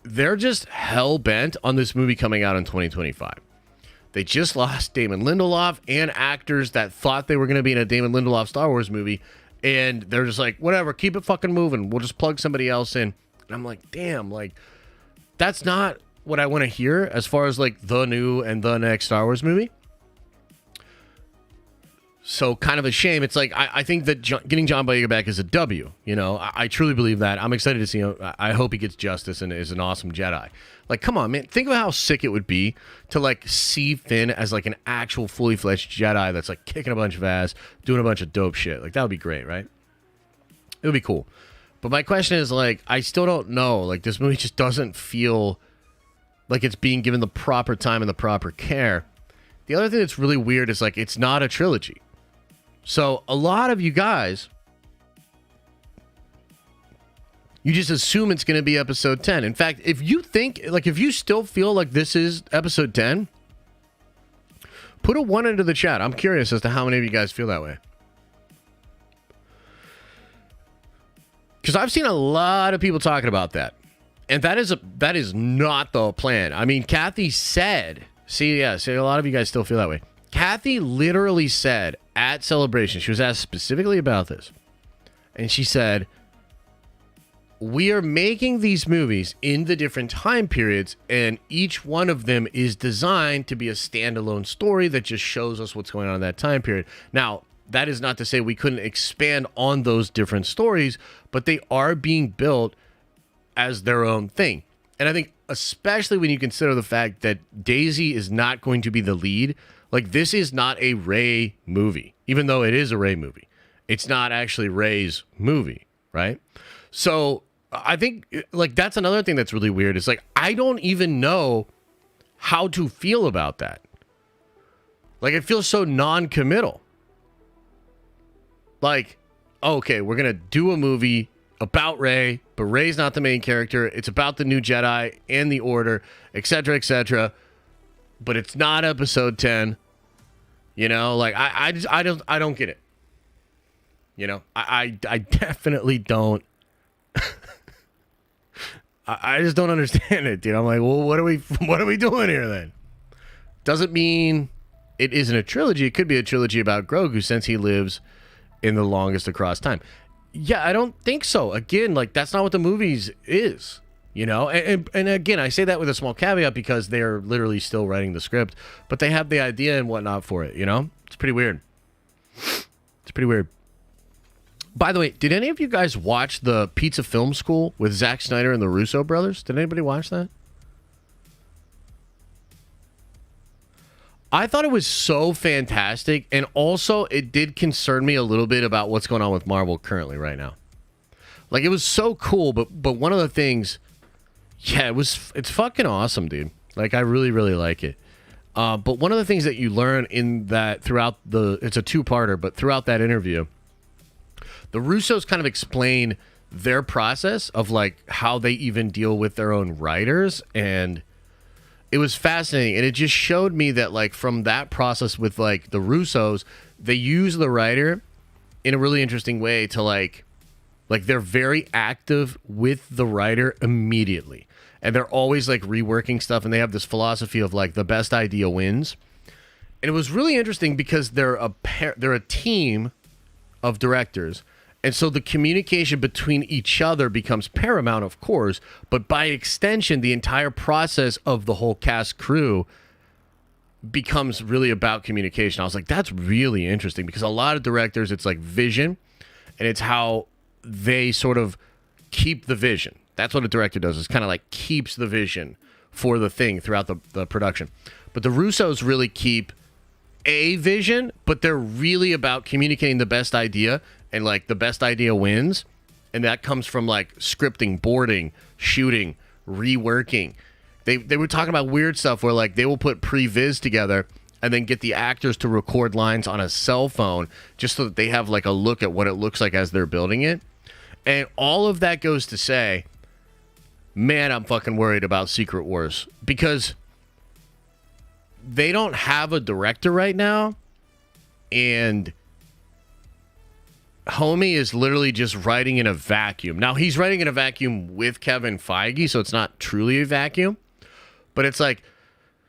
they're just hell-bent on this movie coming out in 2025. They just lost Damon Lindelof and actors that thought they were going to be in a Damon Lindelof Star Wars movie. And they're just like, whatever, keep it fucking moving. We'll just plug somebody else in. And I'm like, damn, like, that's not what I want to hear as far as, like, the new and the next Star Wars movie. So kind of a shame. It's like, I think that getting John Boyega back is a W. You know, I truly believe that. I'm excited to see him. I hope he gets justice and is an awesome Jedi. Like, come on, man. Think of how sick it would be to, like, see Finn as, like, an actual fully fledged Jedi that's, like, kicking a bunch of ass, doing a bunch of dope shit. Like, that would be great, right? It would be cool. But my question is, like, I still don't know. Like, this movie just doesn't feel like it's being given the proper time and the proper care. The other thing that's really weird is, like, it's not a trilogy. So a lot of you guys, you just assume it's going to be episode 10. In fact, if you think, like, if you still feel like this is episode 10, put a 1 into the chat. I'm curious as to how many of you guys feel that way. Because I've seen a lot of people talking about that. And that is not the plan. I mean, Kathy said, see, a lot of you guys still feel that way. Kathy literally said at Celebration, she was asked specifically about this, and she said, we are making these movies in the different time periods, and each one of them is designed to be a standalone story that just shows us what's going on in that time period. Now, that is not to say we couldn't expand on those different stories, but they are being built as their own thing. And I think especially when you consider the fact that Daisy is not going to be the lead, like this is not a Rey movie, even though it is a Rey movie. It's not actually Rey's movie, right? So I think like that's another thing that's really weird. It's like, I don't even know how to feel about that. Like it feels so non-committal. Like, okay, we're going to do a movie about Rey, but Rey's not the main character. It's about the new Jedi and the Order, etc., etc. But it's not episode 10. You know, like I don't get it. You know, I definitely don't. I just don't understand it, dude. I'm like, well, what are we doing here then? Doesn't mean it isn't a trilogy. It could be a trilogy about Grogu since he lives in the longest across time. Yeah, I don't think so. Again, like that's not what the movies is, you know? And again, I say that with a small caveat because they're literally still writing the script, but they have the idea and whatnot for it, you know? It's pretty weird. It's pretty weird. By the way, did any of you guys watch the Pizza Film School with Zack Snyder and the Russo brothers? Did anybody watch that? I thought it was so fantastic, and also it did concern me a little bit about what's going on with Marvel currently right now. Like, it was so cool, but one of the things, yeah, it's fucking awesome, dude. Like, I really, really like it. But one of the things that you learn in that throughout it's a two-parter, but throughout that interview, the Russos kind of explain their process of, like, how they even deal with their own writers, and it was fascinating, and it just showed me that, like, from that process with, like, the Russos, they use the writer in a really interesting way to, like they're very active with the writer immediately. And they're always, like, reworking stuff, and they have this philosophy of, like, the best idea wins. And it was really interesting because they're a team of directors. And so the communication between each other becomes paramount, of course, but by extension, the entire process of the whole cast crew becomes really about communication. I was like, that's really interesting because a lot of directors, it's like vision, and it's how they sort of keep the vision. That's what a director does. It's kind of like keeps the vision for the thing throughout the production. But the Russos really keep a vision, but they're really about communicating the best idea. And, like, the best idea wins. And that comes from, like, scripting, boarding, shooting, reworking. They were talking about weird stuff where, like, they will put pre-viz together and then get the actors to record lines on a cell phone just so that they have, like, a look at what it looks like as they're building it. And all of that goes to say, man, I'm fucking worried about Secret Wars. Because they don't have a director right now. And homie is literally just writing in a vacuum. Now, he's writing in a vacuum with Kevin Feige, so it's not truly a vacuum. But it's like,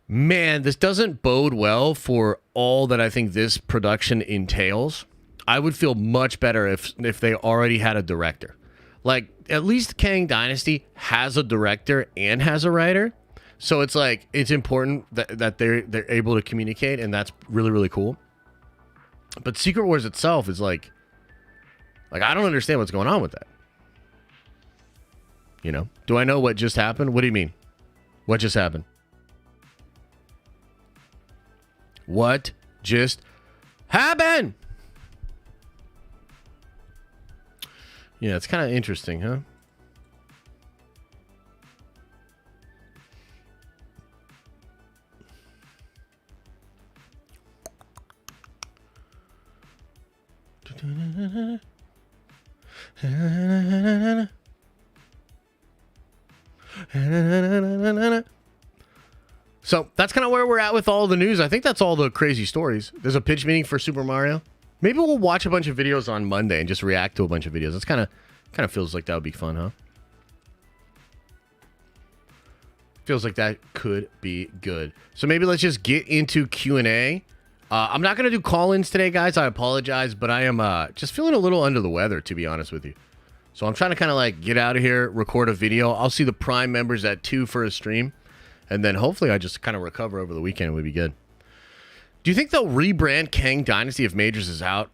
man, this doesn't bode well for all that I think this production entails. I would feel much better if they already had a director. Like, at least Kang Dynasty has a director and has a writer. So it's like, it's important that they're able to communicate, and that's really, really cool. But Secret Wars itself is like, I don't understand what's going on with that. You know? Do I know what just happened? What do you mean? What just happened? What just happened? Yeah, it's kind of interesting, huh? So that's kind of where we're at with all the news. I think that's all the crazy stories. There's a pitch meeting for Super Mario. Maybe we'll watch a bunch of videos on Monday and just react to a bunch of videos. That's kind of feels like that would be fun, huh? Feels like that could be good. So maybe let's just get into Q&A. I'm not going to do call-ins today, guys. I apologize, but I am just feeling a little under the weather, to be honest with you. So I'm trying to kind of like get out of here, record a video. I'll see the Prime members at 2 for a stream. And then hopefully I just kind of recover over the weekend. It would be good. Do you think they'll rebrand Kang Dynasty if Majors is out?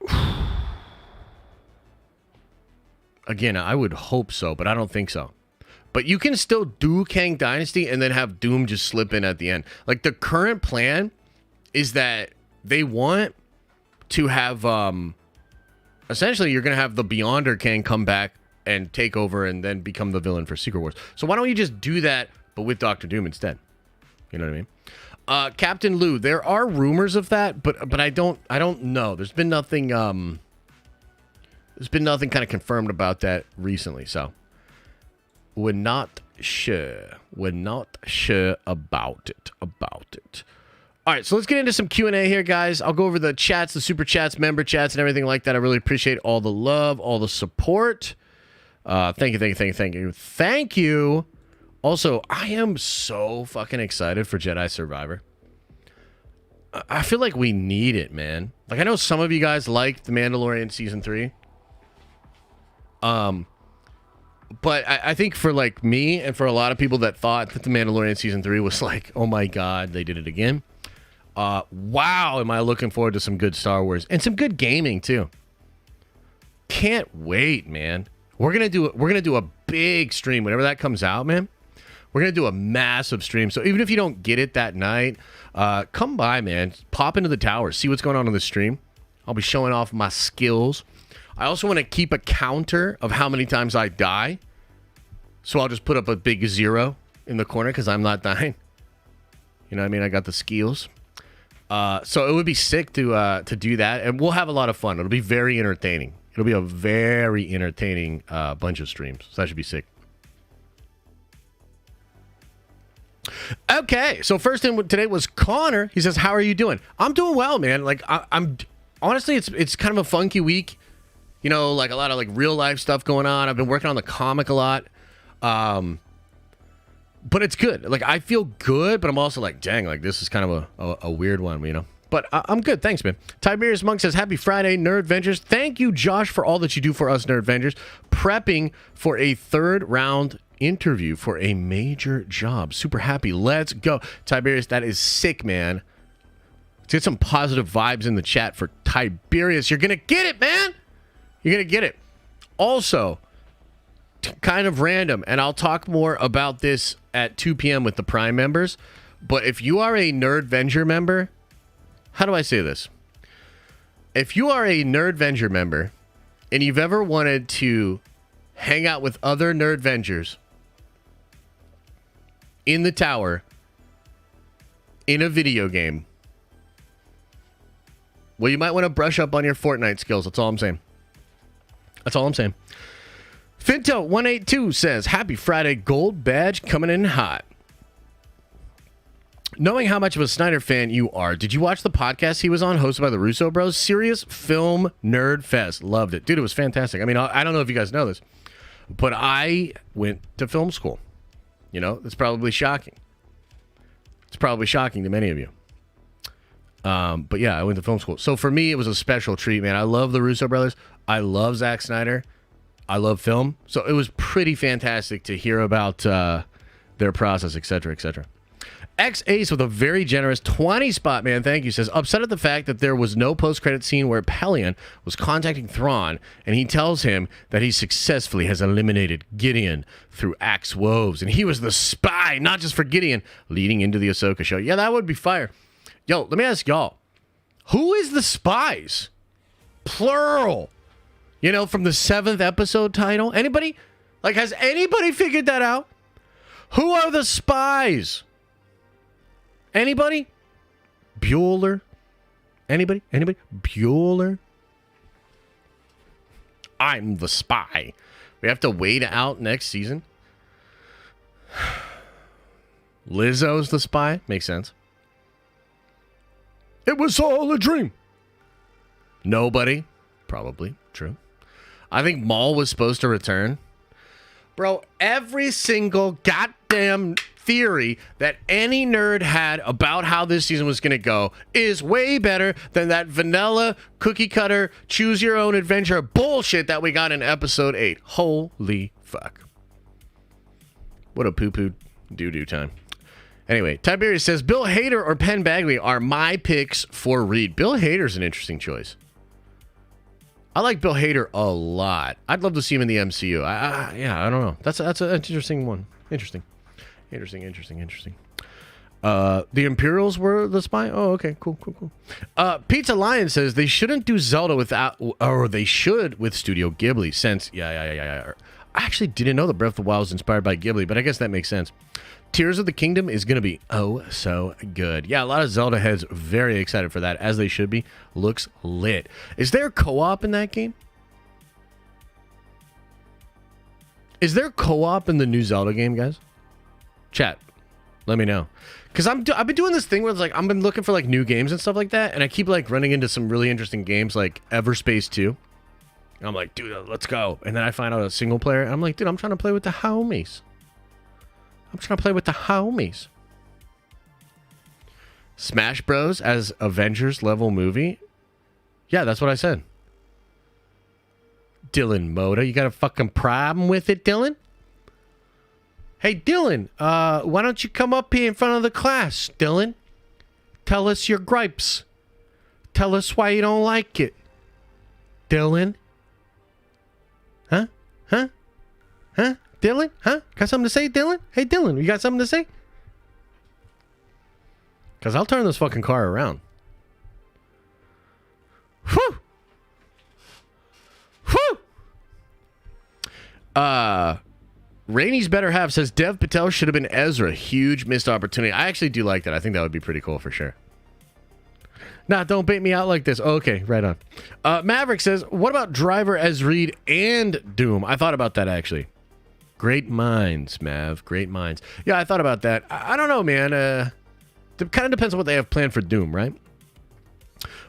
Again, I would hope so, but I don't think so. But you can still do Kang Dynasty and then have Doom just slip in at the end. Like, the current plan is that they want to have, essentially, you're going to have the Beyonder Kang come back and take over and then become the villain for Secret Wars. So why don't you just do that, but with Doctor Doom instead? You know what I mean? Captain Lou, there are rumors of that, but I don't know. There's been nothing kind of confirmed about that recently, so we're not sure. We're not sure about it. All right, so let's get into some Q&A here, guys. I'll go over the chats, the super chats, member chats, and everything like that. I really appreciate all the love, all the support. Thank you. Also, I am so fucking excited for Jedi Survivor. I feel like we need it, man. Like, I know some of you guys liked The Mandalorian Season 3. But I think for, like, me and for a lot of people that thought that The Mandalorian Season 3 was like, oh my God, they did it again. Wow, am I looking forward to some good Star Wars. And some good gaming, too. Can't wait, man. We're gonna do a big stream whenever that comes out, man. We're gonna do a massive stream. So even if you don't get it that night, come by, man. Pop into the tower, see what's going on the stream. I'll be showing off my skills. I also want to keep a counter of how many times I die. So I'll just put up a big 0 in the corner because I'm not dying. You know what I mean? I got the skills. So it would be sick to do that, and we'll have a lot of fun. It'll be very entertaining. It'll be a very entertaining bunch of streams. So that should be sick. Okay, so first in today was Connor. He says, "How are you doing?" I'm doing well, man. Like I'm honestly, it's kind of a funky week. You know, like a lot of like real life stuff going on. I've been working on the comic a lot. But it's good. Like, I feel good, but I'm also like, dang, like this is kind of a weird one, you know. But I'm good. Thanks, man. Tiberius Monk says, happy Friday, Nerd Vengers. Thank you, Josh, for all that you do for us, Nerd Vengers. Prepping for a 3rd round interview for a major job. Super happy. Let's go. Tiberius, that is sick, man. Let's get some positive vibes in the chat for Tiberius. You're going to get it, man. You're going to get it. Also, kind of random, and I'll talk more about this at 2 p.m. with the Prime members, but if you are a Nerd Venger member, how do I say this? If you are a Nerd Venger member and you've ever wanted to hang out with other Nerd Vengers in the tower in a video game, well, you might want to brush up on your Fortnite skills. That's all I'm saying. Finto182 says, happy Friday, gold badge coming in hot. Knowing how much of a Snyder fan you are, did you watch the podcast he was on, hosted by the Russo Bros? Serious Film Nerd Fest. Loved it. Dude, it was fantastic. I mean, I don't know if you guys know this, but I went to film school. You know, it's probably shocking. It's probably shocking to many of you. But yeah, I went to film school. So for me, it was a special treat, man. I love the Russo brothers. I love Zack Snyder. I love film. So it was pretty fantastic to hear about their process, etc., etc. X-Ace with a very generous 20 spot, man. Thank you. Says, upset at the fact that there was no post-credit scene where Pelion was contacting Thrawn, and he tells him that he successfully has eliminated Gideon through axe woves, and he was the spy, not just for Gideon, leading into the Ahsoka show. Yeah, that would be fire. Yo, let me ask y'all, who is the spies? Plural. You know, from the 7th episode title. Anybody? Like, has anybody figured that out? Who are the spies? Anybody? Bueller? Anybody? Bueller? I'm the spy. We have to wait out next season. Lizzo's the spy? Makes sense. It was all a dream. Nobody? Probably. True. I think Maul was supposed to return. Bro, every single goddamn theory that any nerd had about how this season was going to go is way better than that vanilla cookie cutter choose your own adventure bullshit that we got in episode 8. Holy fuck. What a poo-poo doo-doo time. Anyway, Tiberius says Bill Hader or Penn Bagley are my picks for Reed. Bill Hader's an interesting choice. I like Bill Hader a lot. I'd love to see him in the MCU. Yeah, I don't know. That's an interesting one. Interesting. The Imperials were the spy? Oh, okay. Cool. Pizza Lion says they shouldn't do Zelda without, or they should with Studio Ghibli since, yeah. I actually didn't know that Breath of the Wild was inspired by Ghibli, but I guess that makes sense. Tears of the Kingdom is going to be oh so good. Yeah, a lot of Zelda heads very excited for that, as they should be. Looks lit. Is there co-op in that game? Is there co-op in the new Zelda game, guys? Chat, let me know. Because I've been doing this thing where it's like, I've been looking for like new games and stuff like that, and I keep like running into some really interesting games like Everspace 2. And I'm like, dude, let's go. And then I find out a single player, and I'm like, dude, I'm trying to play with the homies. Smash Bros. As Avengers level movie? Yeah, that's what I said. Dylan Moda, you got a fucking problem with it, Dylan? Hey, Dylan, why don't you come up here in front of the class, Dylan? Tell us your gripes. Tell us why you don't like it. Dylan? Huh? Dylan? Huh? Got something to say, Dylan? Hey, Dylan, you got something to say? Because I'll turn this fucking car around. Whew! Rainey's better half says Dev Patel should have been Ezra. Huge missed opportunity. I actually do like that. I think that would be pretty cool for sure. Nah, don't bait me out like this. Okay, right on. Maverick says, what about Driver as Reed and Doom? I thought about that, actually. Great minds, Mav. Great minds. Yeah, I thought about that. I don't know, man. It kind of depends on what they have planned for Doom, right?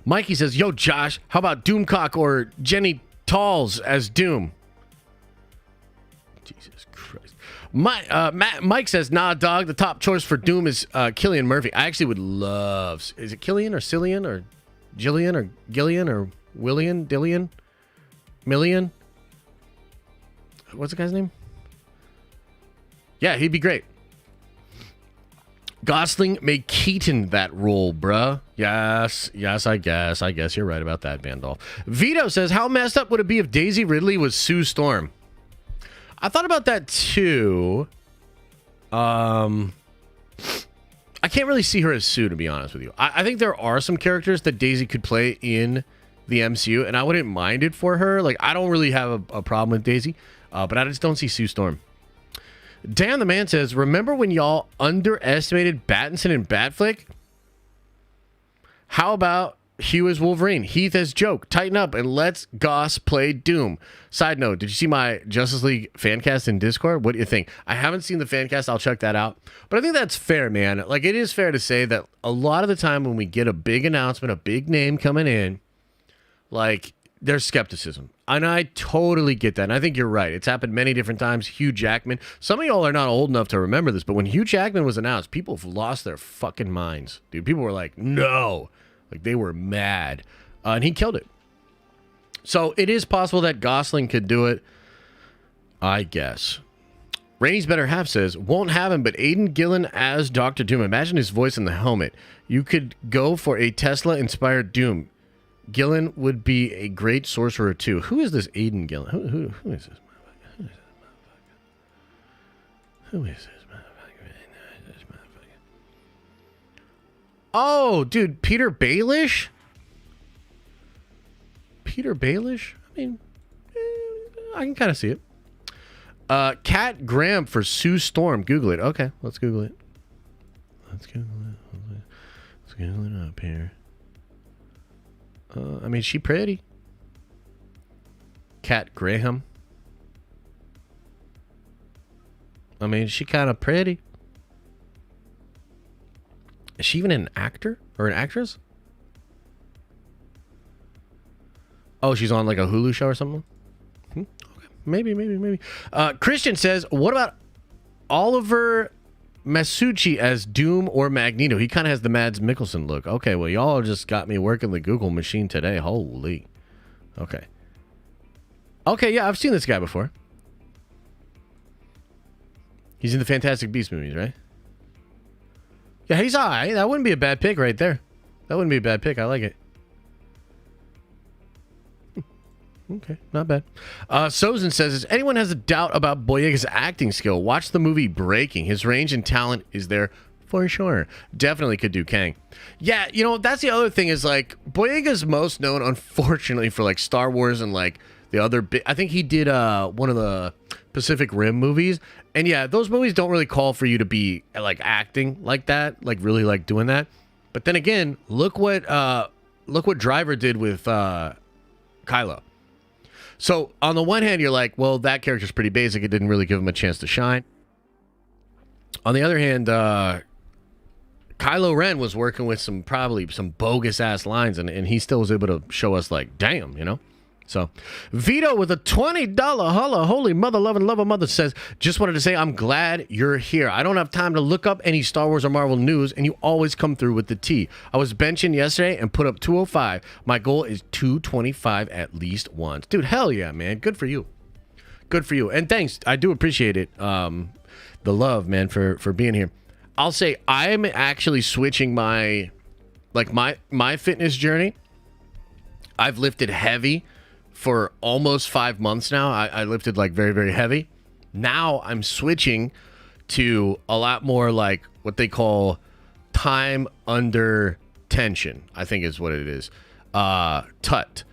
Mikey says, yo, Josh, how about Doomcock or Jenny Talls as Doom? Jesus Christ. Mike says, nah, dog, the top choice for Doom is Cillian Murphy. I actually would love... Is it Killian or Cillian or Jillian or Gillian or Willian? Dillian? Million? What's the guy's name? Yeah, he'd be great. Gosling made Keaton that role, bruh. Yes, I guess you're right about that, Vandolph. Vito says, how messed up would it be if Daisy Ridley was Sue Storm? I thought about that too. I can't really see her as Sue, to be honest with you. I think there are some characters that Daisy could play in the MCU, and I wouldn't mind it for her. Like, I don't really have a problem with Daisy, but I just don't see Sue Storm. Dan the Man says, remember when y'all underestimated Battinson in Batflick? How about Hugh as Wolverine, Heath as Joke? Tighten up and let's Goss play Doom. Side note, did you see my Justice League fan cast in Discord? What do you think? I haven't seen the fan cast. I'll check that out. But I think that's fair, man. Like, it is fair to say that a lot of the time when we get a big announcement, a big name coming in, like, there's skepticism. And I totally get that. And I think you're right. It's happened many different times. Hugh Jackman. Some of y'all are not old enough to remember this, but when Hugh Jackman was announced, people have lost their fucking minds. Dude, people were like, no. Like, they were mad. And he killed it. So it is possible that Gosling could do it, I guess. Rainey's better half says, won't have him, but Aidan Gillen as Dr. Doom. Imagine his voice in the helmet. You could go for a Tesla-inspired Doom. Gillen would be a great sorcerer too. Who is this Aidan Gillen? Who is this motherfucker? Who is this motherfucker? Oh, dude, Peter Baelish? Peter Baelish? I mean, I can kind of see it. Kat Graham for Sue Storm. Google it. Okay, let's Google it. Let's Google it up here. I mean, she pretty. Kat Graham. I mean, she kind of pretty. Is she even an actor or an actress? Oh, she's on like a Hulu show or something? Okay. Maybe. Christian says, what about Oliver Masucci as Doom or Magneto? He kind of has the Mads Mikkelsen look. Okay, well, y'all just got me working the Google machine today. Holy. Okay, yeah, I've seen this guy before. He's in the Fantastic Beasts movies, right? Yeah, he's all right. That wouldn't be a bad pick right there. That wouldn't be a bad pick. I like it. Okay, not bad. Sozin says, if anyone has a doubt about Boyega's acting skill, watch the movie Breaking. His range and talent is there for sure. Definitely could do Kang. Yeah, you know, that's the other thing is, like, Boyega's most known, unfortunately, for, like, Star Wars and, like, the other bit. I think he did one of the Pacific Rim movies. And, yeah, those movies don't really call for you to be, like, acting like that, like, really, like, doing that. But then again, look what Driver did with Kylo. So, on the one hand, you're like, well, that character's pretty basic. It didn't really give him a chance to shine. On the other hand, Kylo Ren was working with probably some bogus-ass lines, and he still was able to show us, like, damn, you know? So, Vito with a $20 holla, holy mother-loving lover mother says, just wanted to say I'm glad you're here. I don't have time to look up any Star Wars or Marvel news, and you always come through with the tea. I was benching yesterday and put up 205. My goal is 225 at least once. Dude, hell yeah, man. Good for you. Good for you. And thanks. I do appreciate it. The love, man, for being here. I'll say I'm actually switching my fitness journey. I've lifted heavy for almost 5 months now. I lifted like very, very heavy. Now I'm switching to a lot more like what they call time under tension, I think is what it is. TUT.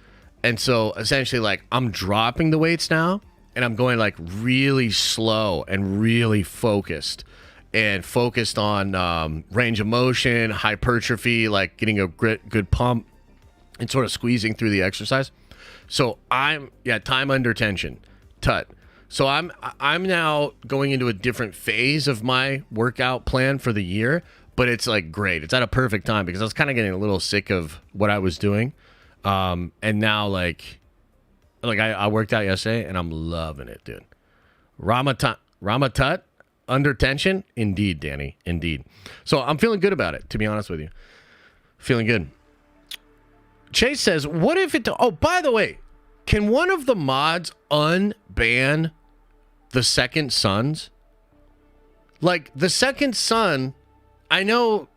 And so essentially, like, I'm dropping the weights now and I'm going like really slow and really focused. And focused on range of motion, hypertrophy, like getting a good pump and sort of squeezing through the exercise. So time under tension, TUT. So I'm now going into a different phase of my workout plan for the year, but it's like great. It's at a perfect time because I was kind of getting a little sick of what I was doing. And now like I worked out yesterday and I'm loving it, dude. Ramatut under tension? Indeed, Danny. Indeed. So I'm feeling good about it, to be honest with you. Feeling good. Chase says, what if it... Oh, by the way, can one of the mods unban the Second Sons? Like, the Second Son, I know,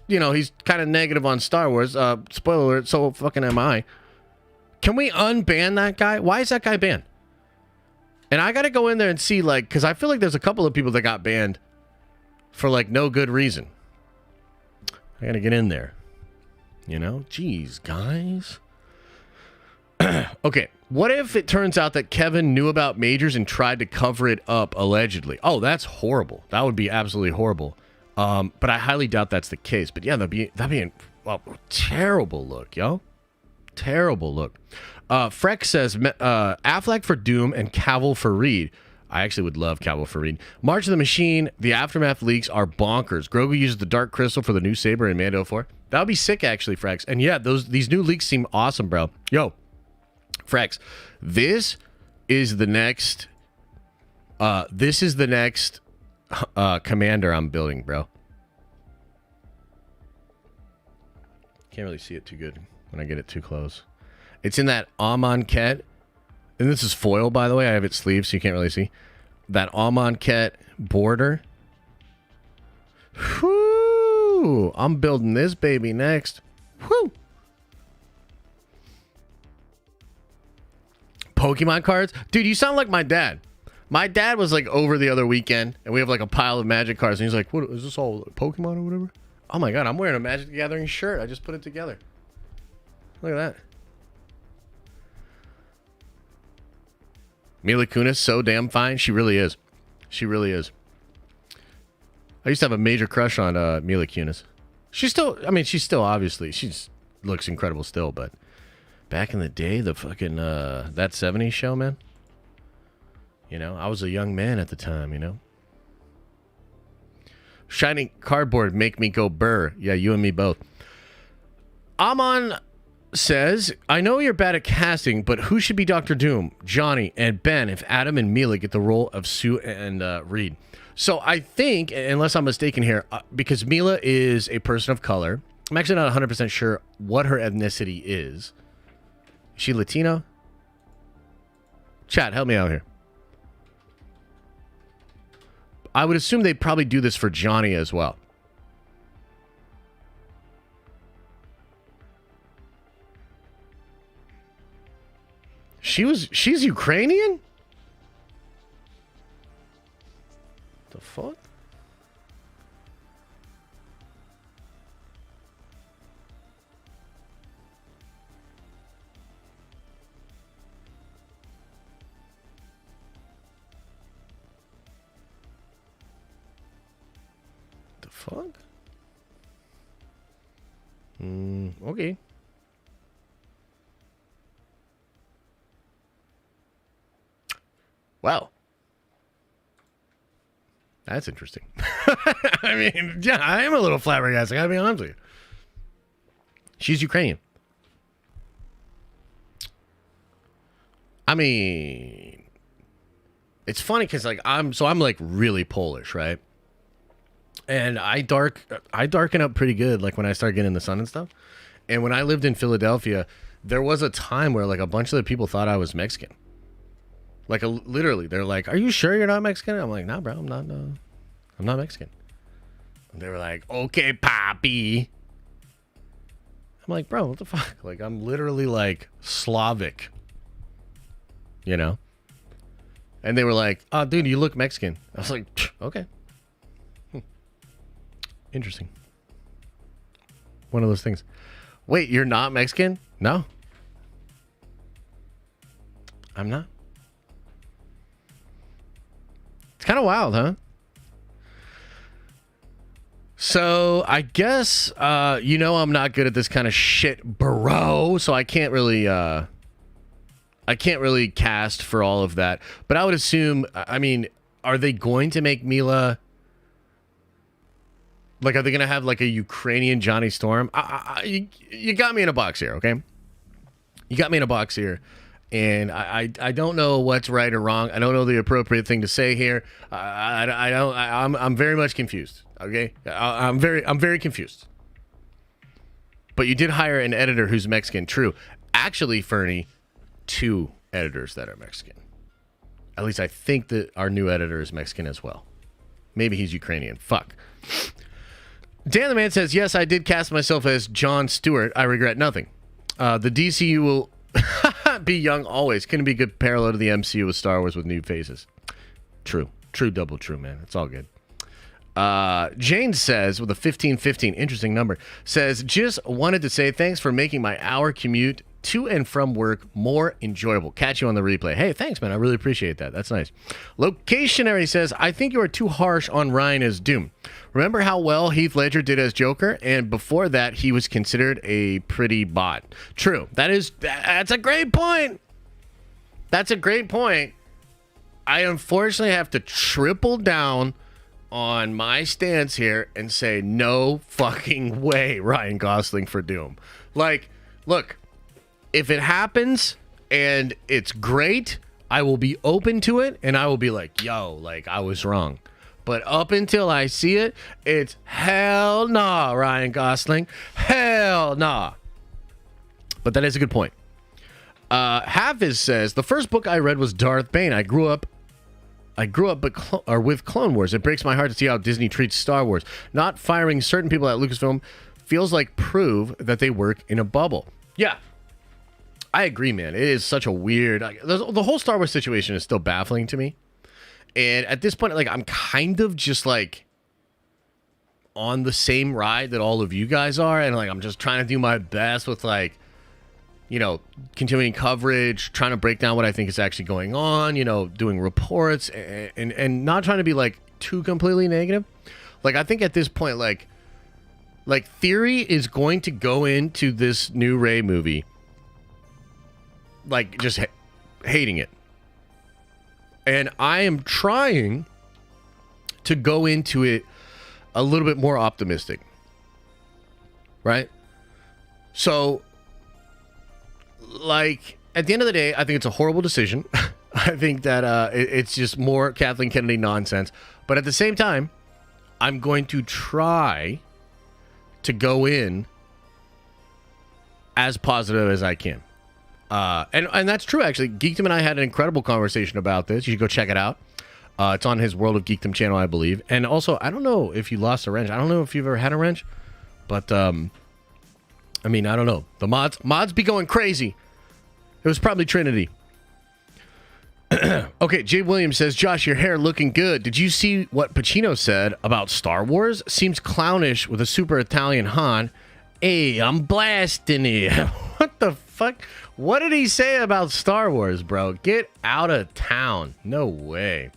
you know, he's kind of negative on Star Wars. Spoiler alert, so fucking am I. Can we unban that guy? Why is that guy banned? And I got to go in there and see, like, because I feel like there's a couple of people that got banned for, like, no good reason. I got to get in there. You know? Jeez, guys. Okay. What if it turns out that Kevin knew about Majors and tried to cover it up, allegedly? Oh, that's horrible. That would be absolutely horrible. But I highly doubt that's the case. But yeah, that'd be a terrible look, yo. Terrible look. Freck says, Affleck for Doom and Cavill for Reed. I actually would love Cavill for Reed. March of the Machine, the Aftermath leaks are bonkers. Grogu uses the Dark Crystal for the new saber in Mando 4. That would be sick, actually, Frex. And yeah, these new leaks seem awesome, bro. Yo, Frex, this is the next commander I'm building, bro. Can't really see it too good when I get it too close. It's in that Amonkhet. And this is foil, by the way. I have it sleeved, so you can't really see. That Amonkhet border. Whoo! I'm building this baby next. Whoo! Pokemon cards? Dude, you sound like my dad. My dad was like over the other weekend, and we have like a pile of Magic cards, and he's like, what is this all Pokemon or whatever? Oh my god, I'm wearing a Magic the Gathering shirt. I just put it together. Look at that. Mila Kunis, so damn fine. She really is. She really is. I used to have a major crush on Mila Kunis. She's still, I mean, she's still obviously, she's looks incredible still, but back in the day, the fucking, that 70s show, man. You know, I was a young man at the time, you know. Shining cardboard make me go burr. Yeah, you and me both. Amon says, I know you're bad at casting, but who should be Dr. Doom, Johnny, and Ben if Adam and Mila get the role of Sue and Reed? So I think, unless I'm mistaken here, because Mila is a person of color, I'm actually not 100% sure what her ethnicity is. Is she Latino? Chat, help me out here. I would assume they'd probably do this for Johnny as well. she's Ukrainian? The fuck? The fuck? Okay. Wow. That's interesting. I mean, yeah, I am a little flabbergasted. I gotta be honest with you. She's Ukrainian. I mean, it's funny because like I'm like really Polish, right? And I darken up pretty good like when I start getting in the sun and stuff. And when I lived in Philadelphia, there was a time where like a bunch of the people thought I was Mexican. Like literally, they're like, "Are you sure you're not Mexican?" I'm like, "Nah, bro, I'm not Mexican." And they were like, "Okay, papi." I'm like, "Bro, what the fuck?" Like, I'm literally like Slavic, you know. And they were like, "Oh, dude, you look Mexican." I was like, "Okay, interesting." One of those things. Wait, you're not Mexican? No, I'm not. It's kind of wild, huh? So I guess I'm not good at this kind of shit, bro. So I can't really cast for all of that. But I would assume, I mean, are they going to make Mila? Like, are they going to have like a Ukrainian Johnny Storm? You got me in a box here, okay? You got me in a box here. And I don't know what's right or wrong. I don't know the appropriate thing to say here. I'm very much confused. Okay, I'm very confused. But you did hire an editor who's Mexican. True, actually, Fernie, 2 editors that are Mexican. At least I think that our new editor is Mexican as well. Maybe he's Ukrainian. Fuck. Dan the Man says, "Yes, I did cast myself as Jon Stewart. I regret nothing. The DCU will." Be young always. Couldn't be a good parallel to the MCU with Star Wars with new faces. True, double true, man. It's all good. Jane says, with a 1515, interesting number, says, "Just wanted to say thanks for making my hour commute to and from work more enjoyable. Catch you on the replay." Hey, thanks, man. I really appreciate that. That's nice. Locationary says, "I think you are too harsh on Ryan as Doom. Remember how well Heath Ledger did as Joker? And before that, he was considered a pretty bot." True. That's a great point. That's a great point. I unfortunately have to triple down on my stance here and say no fucking way Ryan Gosling for Doom. Like, look, if it happens and it's great, I will be open to it and I will be like, yo, like I was wrong. But up until I see it, it's hell nah, Ryan Gosling. Hell nah. But that is a good point. Hafiz says, "The first book I read was Darth Bane. I grew up with Clone Wars. It breaks my heart to see how Disney treats Star Wars. Not firing certain people at Lucasfilm feels like proof that they work in a bubble." Yeah. I agree, man. It is such a weird... the whole Star Wars situation is still baffling to me. And at this point, like, I'm kind of just, like, on the same ride that all of you guys are. And, like, I'm just trying to do my best with, like, you know, continuing coverage, trying to break down what I think is actually going on, you know, doing reports, and not trying to be, like, too completely negative. Like, I think at this point, like Theory is going to go into this new Rey movie, like, just hating it. And I am trying to go into it a little bit more optimistic. Right? So, like, at the end of the day, I think it's a horrible decision. I think that it's just more Kathleen Kennedy nonsense. But at the same time, I'm going to try to go in as positive as I can. And that's true, actually. Geekdom and I had an incredible conversation about this. You should go check it out. It's on his World of Geekdom channel, I believe. And also, I don't know if you lost a wrench. I don't know if you've ever had a wrench. But, I mean, I don't know. The mods be going crazy. It was probably Trinity. Okay, Jay Williams says, Josh, your hair looking good. Did you see what Pacino said about Star Wars? Seems clownish with a super Italian Han. Hey, I'm blasting it. What the fuck? What did he say about Star Wars, bro? Get out of town. No way.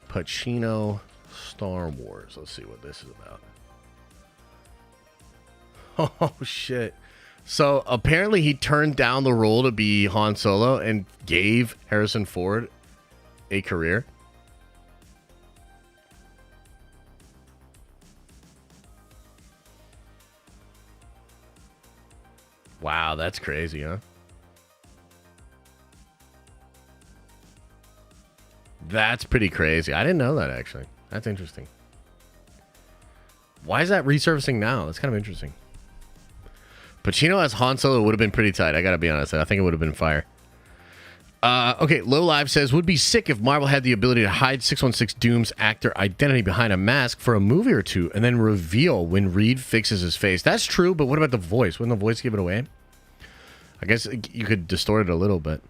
Pacino, Star Wars. Let's see what this is about. Oh, shit. So apparently he turned down the role to be Han Solo and gave Harrison Ford a career. Wow, that's crazy, huh? That's pretty crazy. I didn't know that, actually. That's interesting. Why is that resurfacing now? That's kind of interesting. Pacino as Han Solo would have been pretty tight. I gotta be honest. I think it would have been fire. Okay, Low Live says, would be sick if Marvel had the ability to hide 616 Doom's actor identity behind a mask for a movie or two and then reveal when Reed fixes his face. That's true, but what about the voice? Wouldn't the voice give it away? I guess you could distort it a little bit.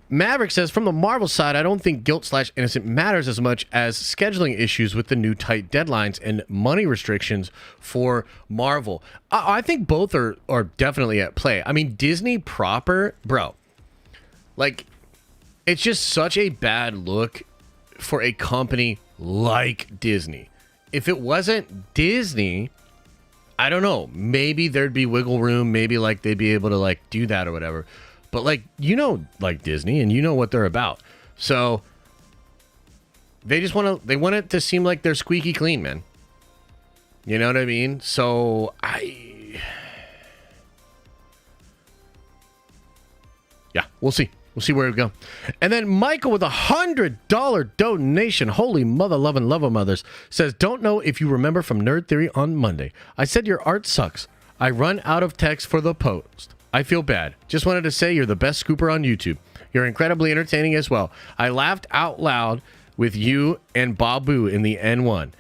Maverick says, from the Marvel side, I don't think guilt/innocent matters as much as scheduling issues with the new tight deadlines and money restrictions for Marvel. I think both are definitely at play. I mean, Disney proper, bro, like, it's just such a bad look for a company like Disney. If it wasn't Disney, I don't know, maybe there'd be wiggle room, maybe like they'd be able to like do that or whatever. But, like, like Disney, and you know what they're about. So, they just want it to seem like they're squeaky clean, man. You know what I mean? So, yeah, we'll see. We'll see where we go. And then Michael with $100 donation. Holy mother loving lover mothers. Says, don't know if you remember from Nerd Theory on Monday. I said your art sucks. I run out of text for the post. I feel bad. Just wanted to say you're the best scooper on YouTube. You're incredibly entertaining as well. I laughed out loud with you and Babu in the N1.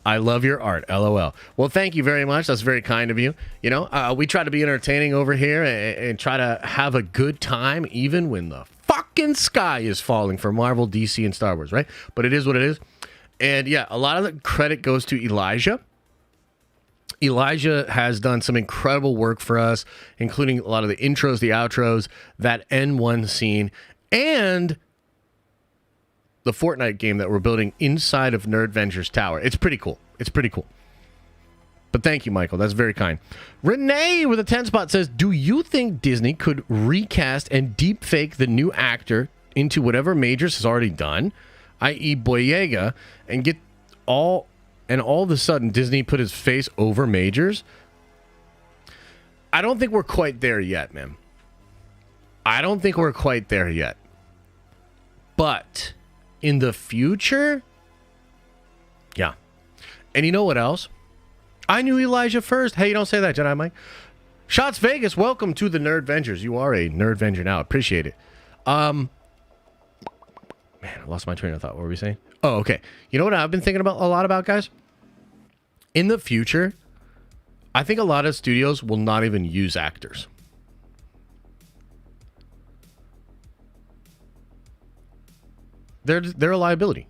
I love your art. LOL. Well, thank you very much. That's very kind of you. You know, we try to be entertaining over here and try to have a good time even when the fucking sky is falling for Marvel, DC, and Star Wars, right? But it is what it is. And yeah, a lot of the credit goes to Elijah. Elijah has done some incredible work for us, including a lot of the intros, the outros, that N1 scene, and the Fortnite game that we're building inside of Nerd Ventures Tower. It's pretty cool. It's pretty cool. But thank you, Michael. That's very kind. Renee with a 10 spot says, do you think Disney could recast and deep fake the new actor into whatever Majors has already done, i.e. Boyega, and get all of a sudden Disney put his face over Majors? I don't think we're quite there yet, man. I don't think we're quite there yet. But in the future, yeah. And you know what else? I knew Elijah first. Hey, you don't say that, Jedi Mike. Shots Vegas, welcome to the Nerd Vengers. You are a Nerd Venger now. Appreciate it. Man, I lost my train of thought. What were we saying? Oh, okay. You know what I've been thinking about a lot about, guys? In the future, I think a lot of studios will not even use actors. They're a liability.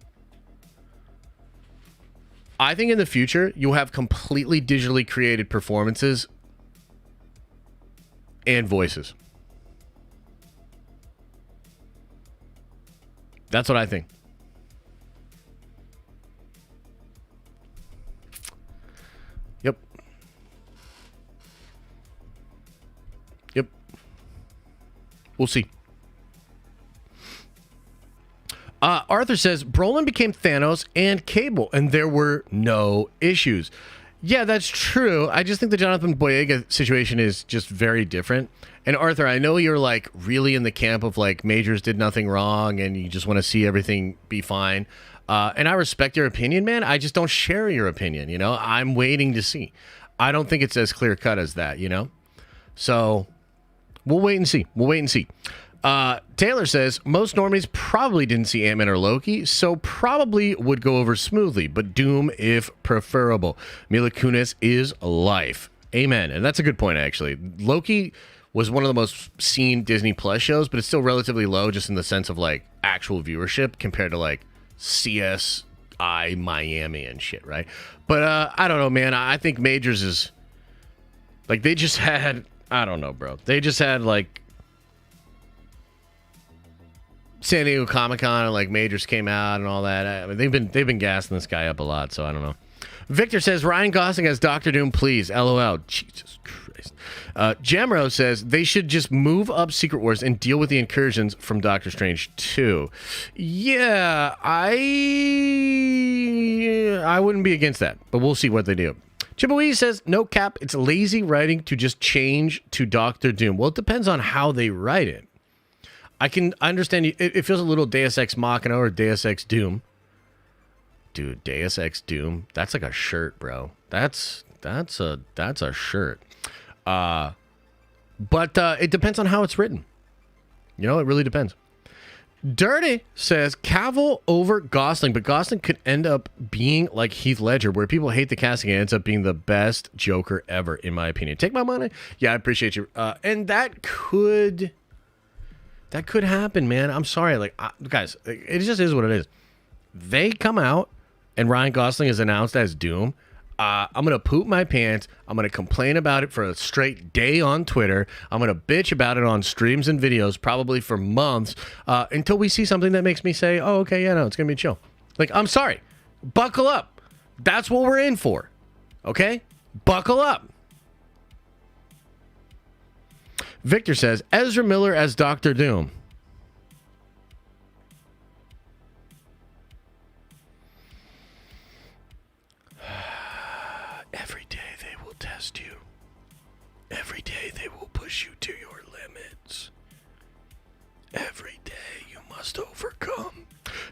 I think in the future, you'll have completely digitally created performances and voices. That's what I think. Yep. Yep. We'll see. Arthur says, Brolin became Thanos and Cable, and there were no issues. Yeah, that's true. I just think the Jonathan Boyega situation is just very different. And Arthur, I know you're like really in the camp of like Majors did nothing wrong and you just want to see everything be fine. And I respect your opinion, man. I just don't share your opinion, you know? I'm waiting to see. I don't think it's as clear cut as that, you know? So we'll wait and see. We'll wait and see. Taylor says, most normies probably didn't see Ant-Man or Loki, so probably would go over smoothly, but Doom if preferable. Mila Kunis is life. Amen. And that's a good point, actually. Loki was one of the most seen Disney Plus shows, but it's still relatively low just in the sense of like actual viewership compared to like CSI Miami and shit, right? But I don't know, man. I think Majors is like they just had, I don't know, bro. They just had like San Diego Comic-Con and like Majors came out and all that. I mean, they've been gassing this guy up a lot, so I don't know. Victor says Ryan Gosling as Doctor Doom, please. LOL. Jesus Christ. Jamro says they should just move up Secret Wars and deal with the incursions from Doctor Strange 2. Yeah, I wouldn't be against that, but we'll see what they do. Chipawee says, no cap, it's lazy writing to just change to Doctor Doom. Well, it depends on how they write it. I understand you. It feels a little Deus Ex Machina or Deus Ex Doom. Dude, Deus Ex Doom, that's like a shirt, bro. That's a shirt. But it depends on how it's written. You know, it really depends. Dirty says Cavill over Gosling, but Gosling could end up being like Heath Ledger, where people hate the casting and ends up being the best Joker ever, in my opinion. Take my money. Yeah, I appreciate you. And that could happen, man. I'm sorry. Like, guys, it just is what it is. They come out and Ryan Gosling is announced as Doom. I'm going to poop my pants. I'm going to complain about it for a straight day on Twitter. I'm going to bitch about it on streams and videos, probably for months, until we see something that makes me say, oh, okay, yeah, no, it's going to be chill. Like, I'm sorry. Buckle up. That's what we're in for. Okay? Buckle up. Victor says, Ezra Miller as Dr. Doom. Every day they will test you. Every day they will push you to your limits. Every day you must overcome.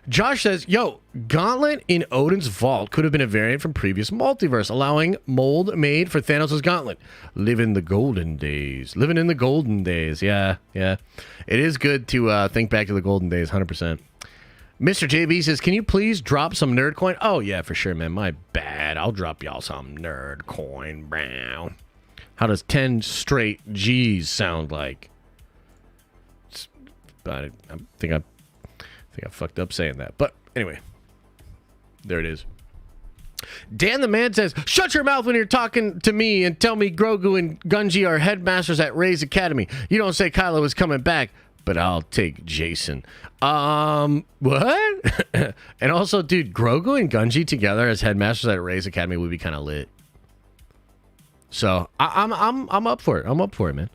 Josh says, yo, Gauntlet in Odin's vault could have been a variant from previous multiverse, allowing mold made for Thanos' gauntlet. Living in the golden days. Yeah. It is good to think back to the golden days, 100%. Mr. JB says, can you please drop some nerd coin? Oh, yeah, for sure, man. My bad. I'll drop y'all some nerd coin, brown. How does 10 straight G's sound like? I think I fucked up saying that. But anyway, there it is. Dan the Man says, shut your mouth when you're talking to me and tell me Grogu and Gunji are headmasters at Rey's Academy. You don't say Kylo is coming back, but I'll take Jason. What? And also, dude, Grogu and Gunji together as headmasters at Rey's Academy would be kind of lit. So I'm up for it. I'm up for it, man.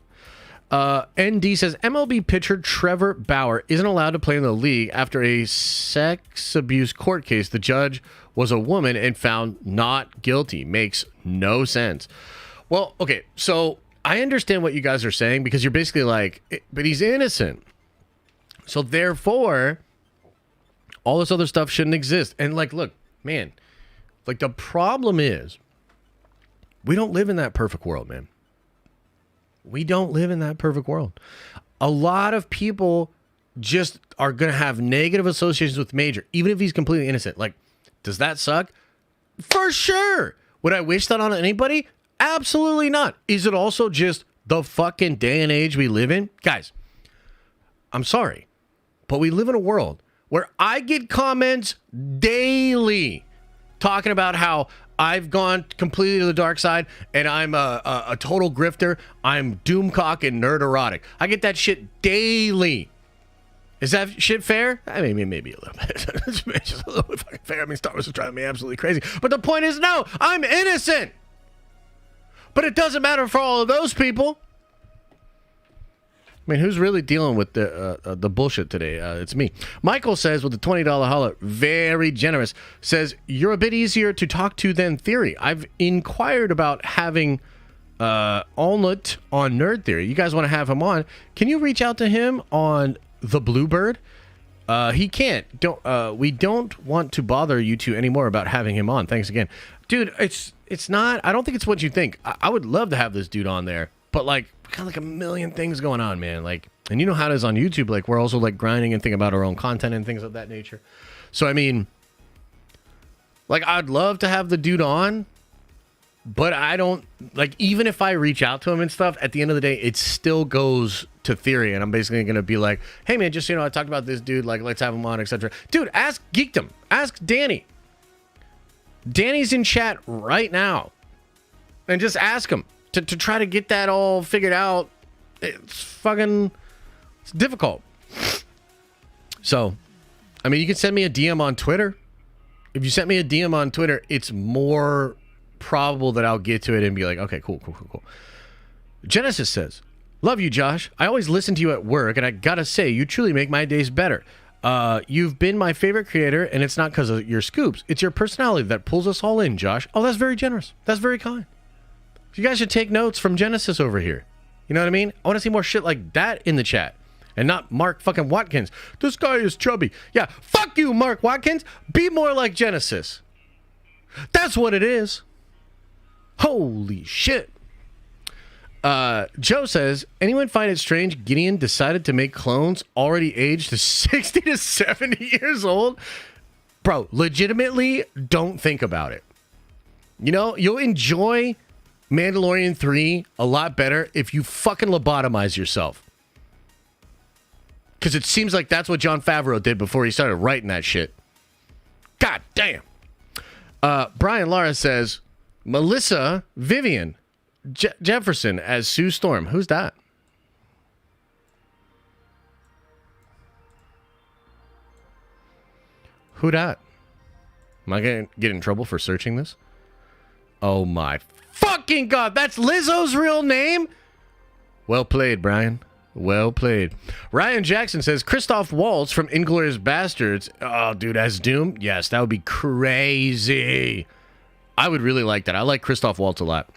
ND says MLB pitcher Trevor Bauer isn't allowed to play in the league after a sex abuse court case. The judge was a woman and found not guilty. Makes no sense. Well, okay, so I understand what you guys are saying because you're basically like, but he's innocent. So therefore, all this other stuff shouldn't exist. And like, look, man, like the problem is we don't live in that perfect world, man. We don't live in that perfect world. A lot of people just are going to have negative associations with Major, even if he's completely innocent. Like, does that suck? For sure. Would I wish that on anybody? Absolutely not. Is it also just the fucking day and age we live in? Guys, I'm sorry, but we live in a world where I get comments daily talking about how I've gone completely to the dark side and I'm a total grifter. I'm doomcock and nerd erotic. I get that shit daily. Is that shit fair? I mean, maybe a little bit. It's just a little bit fucking fair. I mean, Star Wars is driving me absolutely crazy. But the point is, no, I'm innocent. But it doesn't matter for all of those people. I mean, who's really dealing with the bullshit today? It's me. Michael says with the $20 holler, very generous, says, you're a bit easier to talk to than Theory. I've inquired about having Allnut on Nerd Theory. You guys want to have him on? Can you reach out to him on the Bluebird? He can't. We don't want to bother you two anymore about having him on. Thanks again. Dude, it's not, I don't think it's what you think. I would love to have this dude on there, but like, kind of like a million things going on, man. Like, and you know how it is on YouTube. Like, we're also like grinding and thinking about our own content and things of that nature. So, I mean, like, I'd love to have the dude on, But I don't, like, even if I reach out to him and stuff, at the end of the day, it still goes to theory. And I'm basically going to be like, hey, man, just, I talked about this dude. Like, let's have him on, etc. Dude, ask Geekdom. Ask Danny. Danny's in chat right now. And just ask him to try to get that all figured out. It's difficult. So, I mean, you can send me a DM on Twitter. If you sent me a DM on Twitter, it's more probable that I'll get to it and be like, okay, cool. Genesis says, love you, Josh. I always listen to you at work, and I gotta say, you truly make my days better. You've been my favorite creator, and it's not because of your scoops. It's your personality that pulls us all in, Josh. Oh, that's very generous. That's very kind. You guys should take notes from Genesis over here. You know what I mean? I want to see more shit like that in the chat. And not Mark fucking Watkins. This guy is chubby. Yeah, fuck you, Mark Watkins. Be more like Genesis. That's what it is. Holy shit. Joe says, anyone find it strange Gideon decided to make clones already aged to 60 to 70 years old? Bro, legitimately, don't think about it. You'll enjoy Mandalorian 3 a lot better if you fucking lobotomize yourself. Because it seems like that's what Jon Favreau did before he started writing that shit. God damn. Brian Lara says, Melissa Vivian Jefferson as Sue Storm. Who's that? Who dat? Am I going to get in trouble for searching this? Oh my fucking God. That's Lizzo's real name? Well played, Brian. Well played. Ryan Jackson says, Christoph Waltz from Inglourious Bastards. Oh, dude, as Doom? Yes, that would be crazy. I would really like that. I like Christoph Waltz a lot.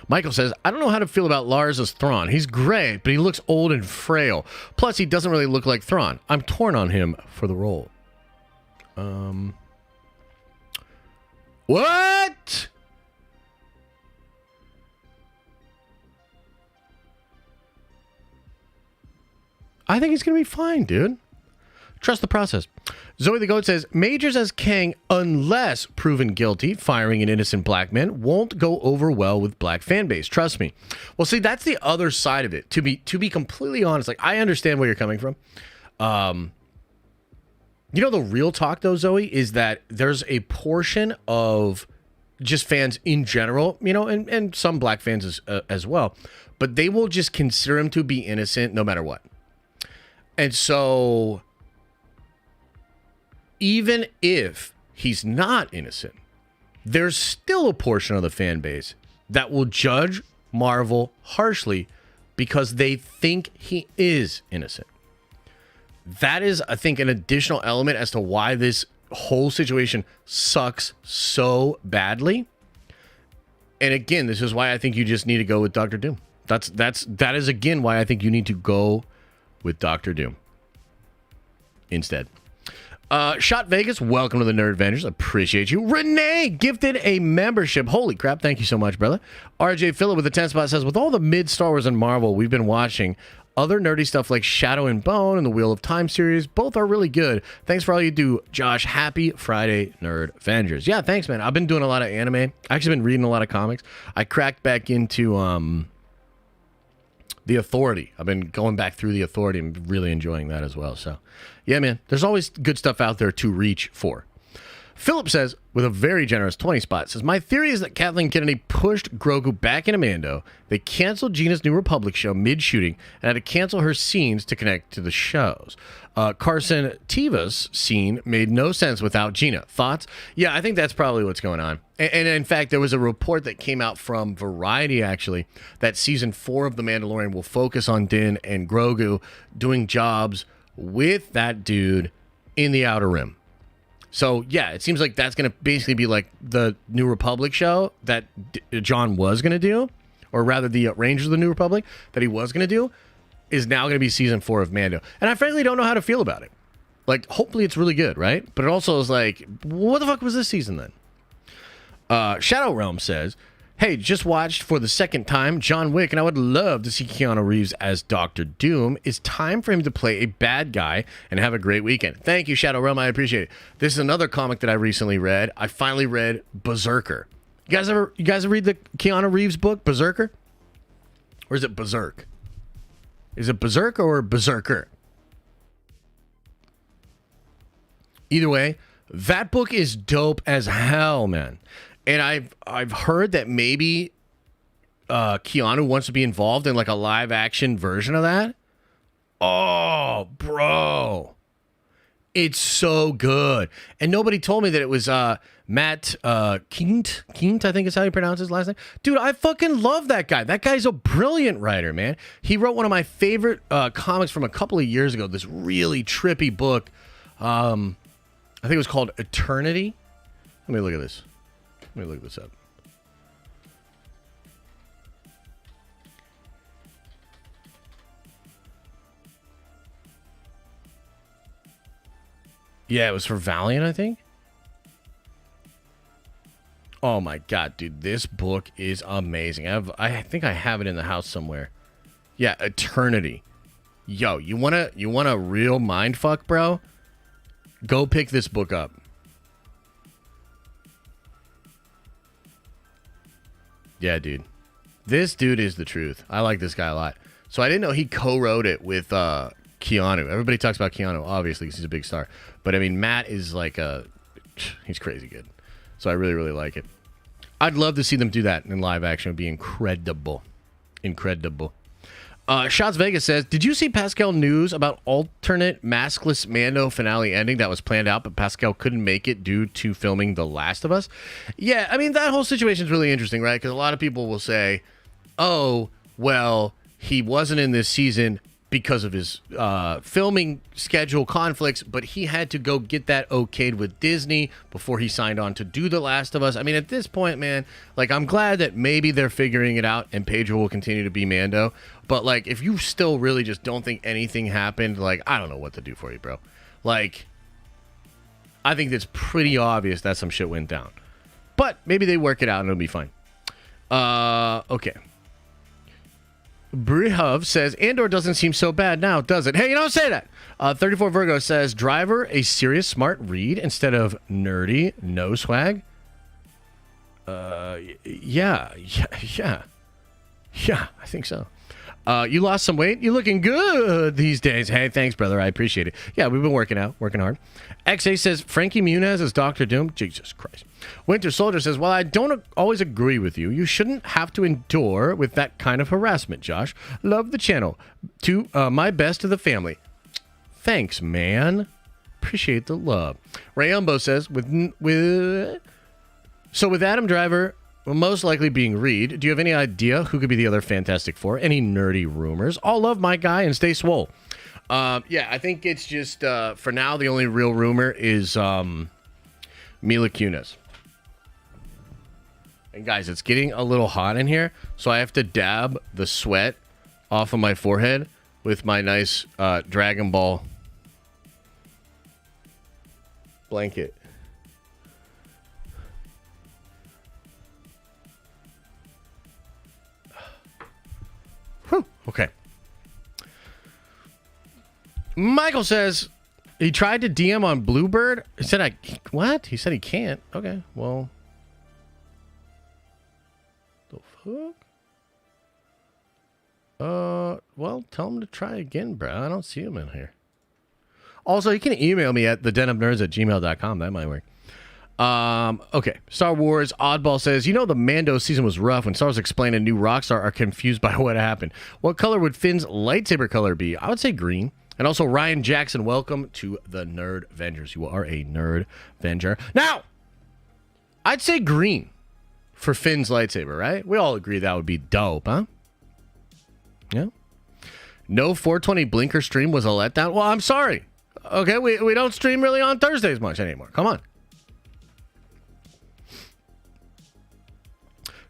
Michael says, I don't know how to feel about Lars as Thrawn. He's great, but he looks old and frail. Plus, he doesn't really look like Thrawn. I'm torn on him for the role. What? I think he's going to be fine, dude. Trust the process. Zoe the Goat says, Majors as Kang, unless proven guilty, firing an innocent black man, won't go over well with black fan base. Trust me. Well, see, that's the other side of it. To be completely honest, like, I understand where you're coming from. The real talk, though, Zoe, is that there's a portion of just fans in general, and some black fans as well, but they will just consider him to be innocent no matter what. And so, even if he's not innocent, there's still a portion of the fan base that will judge Marvel harshly because they think he is innocent. That is, I think, an additional element as to why this whole situation sucks so badly. And again, this is why I think you just need to go with Dr. Doom. That is again why I think you need to go with Dr. Doom instead. Shot Vegas, welcome to the Nerd Avengers. Appreciate you. Renee gifted a membership. Holy crap, thank you so much, brother. RJ Phillip with the 10 spot says, with all the mid Star Wars and Marvel we've been watching, other nerdy stuff like Shadow and Bone and the Wheel of Time series, both are really good. Thanks for all you do, Josh. Happy Friday, Nerd Avengers. Yeah, thanks, man. I've been doing a lot of anime. I've actually been reading a lot of comics. I cracked back into The Authority. I've been going back through The Authority and really enjoying that as well. So, yeah, man, there's always good stuff out there to reach for. Philip says, with a very generous 20 spot, says, my theory is that Kathleen Kennedy pushed Grogu back into Mando. They canceled Gina's New Republic show mid-shooting and had to cancel her scenes to connect to the shows. Carson Teva's scene made no sense without Gina. Thoughts? Yeah, I think that's probably what's going on. And in fact, there was a report that came out from Variety, actually, that season 4 of The Mandalorian will focus on Din and Grogu doing jobs with that dude in the Outer Rim. So, yeah, it seems like that's going to basically be like the New Republic show that John was going to do, or rather the Rangers of the New Republic that he was going to do, is now going to be season 4 of Mando. And I frankly don't know how to feel about it. Like, hopefully it's really good, right? But it also is like, what the fuck was this season then? Shadow Realm says, hey, just watched for the second time John Wick, and I would love to see Keanu Reeves as Dr. Doom. It's time for him to play a bad guy and have a great weekend. Thank you, Shadow Realm. I appreciate it. This is another comic that I recently read. I finally read Berserker. You guys read the Keanu Reeves book, Berserker? Or is it Berserk? Is it Berserk or Berserker? Either way, that book is dope as hell, man. And I've heard that maybe Keanu wants to be involved in like a live action version of that. Oh, bro. It's so good. And nobody told me that it was Matt Kint. Kint, I think is how you pronounce his last name. Dude, I fucking love that guy. That guy's a brilliant writer, man. He wrote one of my favorite comics from a couple of years ago. This really trippy book. I think it was called Eternity. Let me look at this. Let me look this up. Yeah, it was for Valiant, I think. Oh my god, dude, this book is amazing. I think I have it in the house somewhere. Yeah, Eternity. Yo, you want a real mindfuck, bro? Go pick this book up. Yeah, dude. This dude is the truth. I like this guy a lot. So I didn't know he co-wrote it with Keanu. Everybody talks about Keanu, obviously, because he's a big star. But, I mean, Matt is like he's crazy good. So I really, really like it. I'd love to see them do that in live action. It would be incredible. Incredible. Shots Vegas says, did you see Pascal news about alternate maskless Mando finale ending that was planned out, but Pascal couldn't make it due to filming The Last of Us? Yeah, I mean, that whole situation is really interesting, right? Because a lot of people will say, oh, well, he wasn't in this season because of his filming schedule conflicts, but he had to go get that okayed with Disney before he signed on to do The Last of Us. I mean, at this point, man, like, I'm glad that maybe they're figuring it out and Pedro will continue to be Mando. But, like, if you still really just don't think anything happened, like, I don't know what to do for you, bro. Like, I think it's pretty obvious that some shit went down. But maybe they work it out and it'll be fine. Okay. Brihov says, Andor doesn't seem so bad now, does it? Hey, you don't say that. 34 Virgo says, Driver, a serious, smart read instead of nerdy, no swag. Yeah, I think so. You lost some weight. You're looking good these days. Hey, thanks, brother. I appreciate it. Yeah, we've been working hard. XA says, Frankie Muniz as Dr. Doom. Jesus Christ. Winter Soldier says, well, I don't always agree with you. You shouldn't have to endure with that kind of harassment, Josh. Love the channel. To my best to the family. Thanks, man. Appreciate the love. Rayumbo says, with Adam Driver most likely being Reed, do you have any idea who could be the other Fantastic Four? Any nerdy rumors? All love, my guy, and stay swole. Yeah, I think it's just, for now, the only real rumor is Mila Kunis. And guys, it's getting a little hot in here, so I have to dab the sweat off of my forehead with my nice Dragon Ball blanket. Whew. Okay. Michael says he tried to DM on Bluebird. He said, what? He said he can't. Okay, well. The fuck? Well, tell him to try again, bro. I don't see him in here. Also, you can email me at thedenofnerds@gmail.com. That might work. Okay. Star Wars Oddball says, the Mando season was rough. When Star Wars explained a new Rockstar are confused by what happened. What color would Finn's lightsaber color be? I would say green. And also Ryan Jackson, welcome to the Nerd Avengers. You are a Nerd Avenger. Now, I'd say green for Finn's lightsaber, right? We all agree that would be dope, huh? Yeah. No 420 blinker stream was a letdown. Well, I'm sorry. Okay, we don't stream really on Thursdays much anymore. Come on.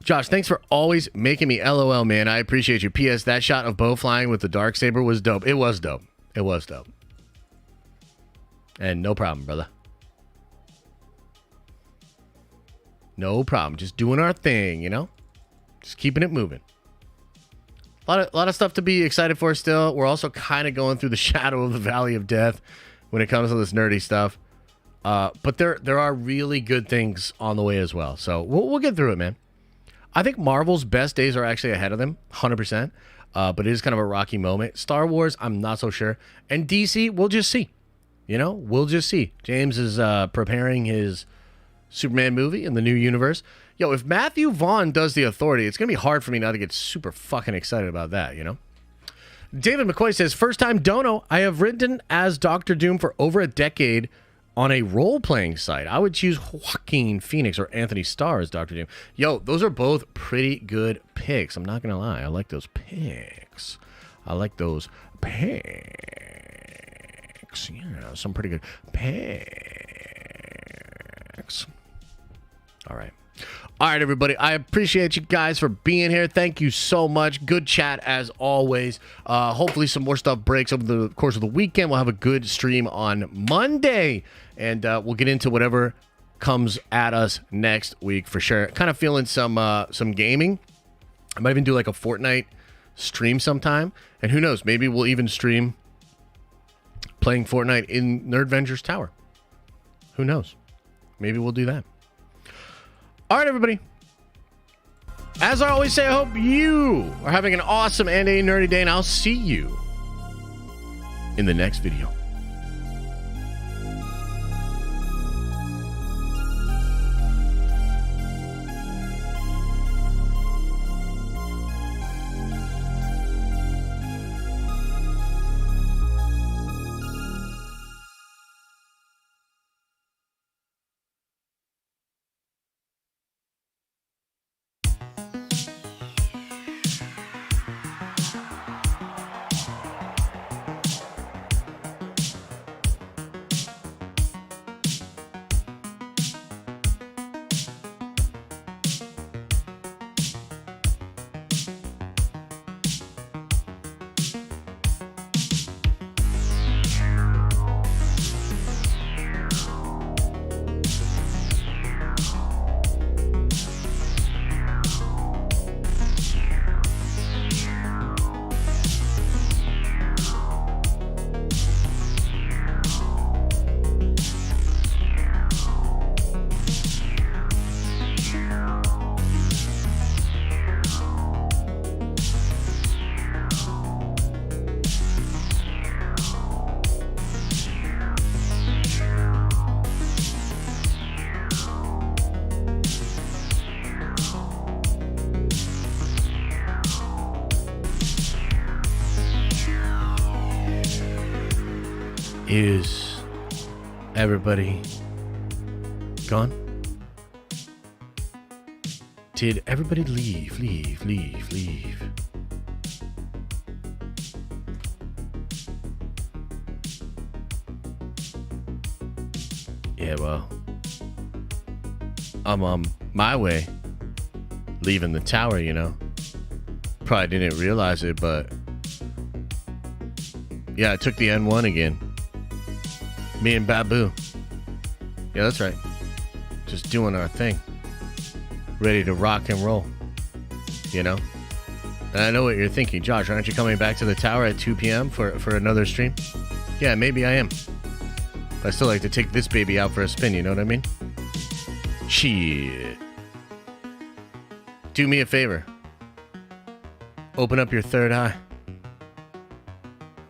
Josh, thanks for always making me LOL, man. I appreciate you. P.S. That shot of Bo flying with the Darksaber was dope. It was dope. It was dope. And no problem, brother. No problem. Just doing our thing, Just keeping it moving. A lot of stuff to be excited for still. We're also kind of going through the shadow of the Valley of Death when it comes to this nerdy stuff. But there are really good things on the way as well. So we'll get through it, man. I think Marvel's best days are actually ahead of them, 100%. But it is kind of a rocky moment. Star Wars, I'm not so sure. And DC, we'll just see. You know, we'll just see. James is preparing his Superman movie in the new universe. Yo, if Matthew Vaughn does The Authority, it's going to be hard for me not to get super fucking excited about that, you know? David McCoy says, first time dono, I have written as Doctor Doom for over a decade on a role-playing site. I would choose Joaquin Phoenix or Anthony Starr as Doctor Doom. Yo, those are both pretty good picks. I'm not going to lie. I like those picks. Yeah, some pretty good picks. All right. All right, everybody. I appreciate you guys for being here. Thank you so much. Good chat as always. Hopefully some more stuff breaks over the course of the weekend. We'll have a good stream on Monday, and we'll get into whatever comes at us next week for sure. Kind of feeling some gaming. I might even do like a Fortnite stream sometime, and who knows? Maybe we'll even stream playing Fortnite in Nerdventure's Tower. Who knows? Maybe we'll do that. All right, everybody. As I always say, I hope you are having an awesome and a nerdy day, and I'll see you in the next video. Is everybody gone? Did everybody leave? Yeah, well, I'm on my way leaving the tower, you know. Probably didn't realize it, but yeah, I took the N1 again. Me and Babu. Yeah, that's right. Just doing our thing. Ready to rock and roll. You know? And I know what you're thinking. Josh, aren't you coming back to the tower at 2 p.m. for another stream? Yeah, maybe I am. But I still like to take this baby out for a spin, you know what I mean? Shit. Do me a favor. Open up your third eye.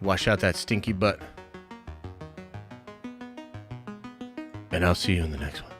Wash out that stinky butt. And I'll see you in the next one.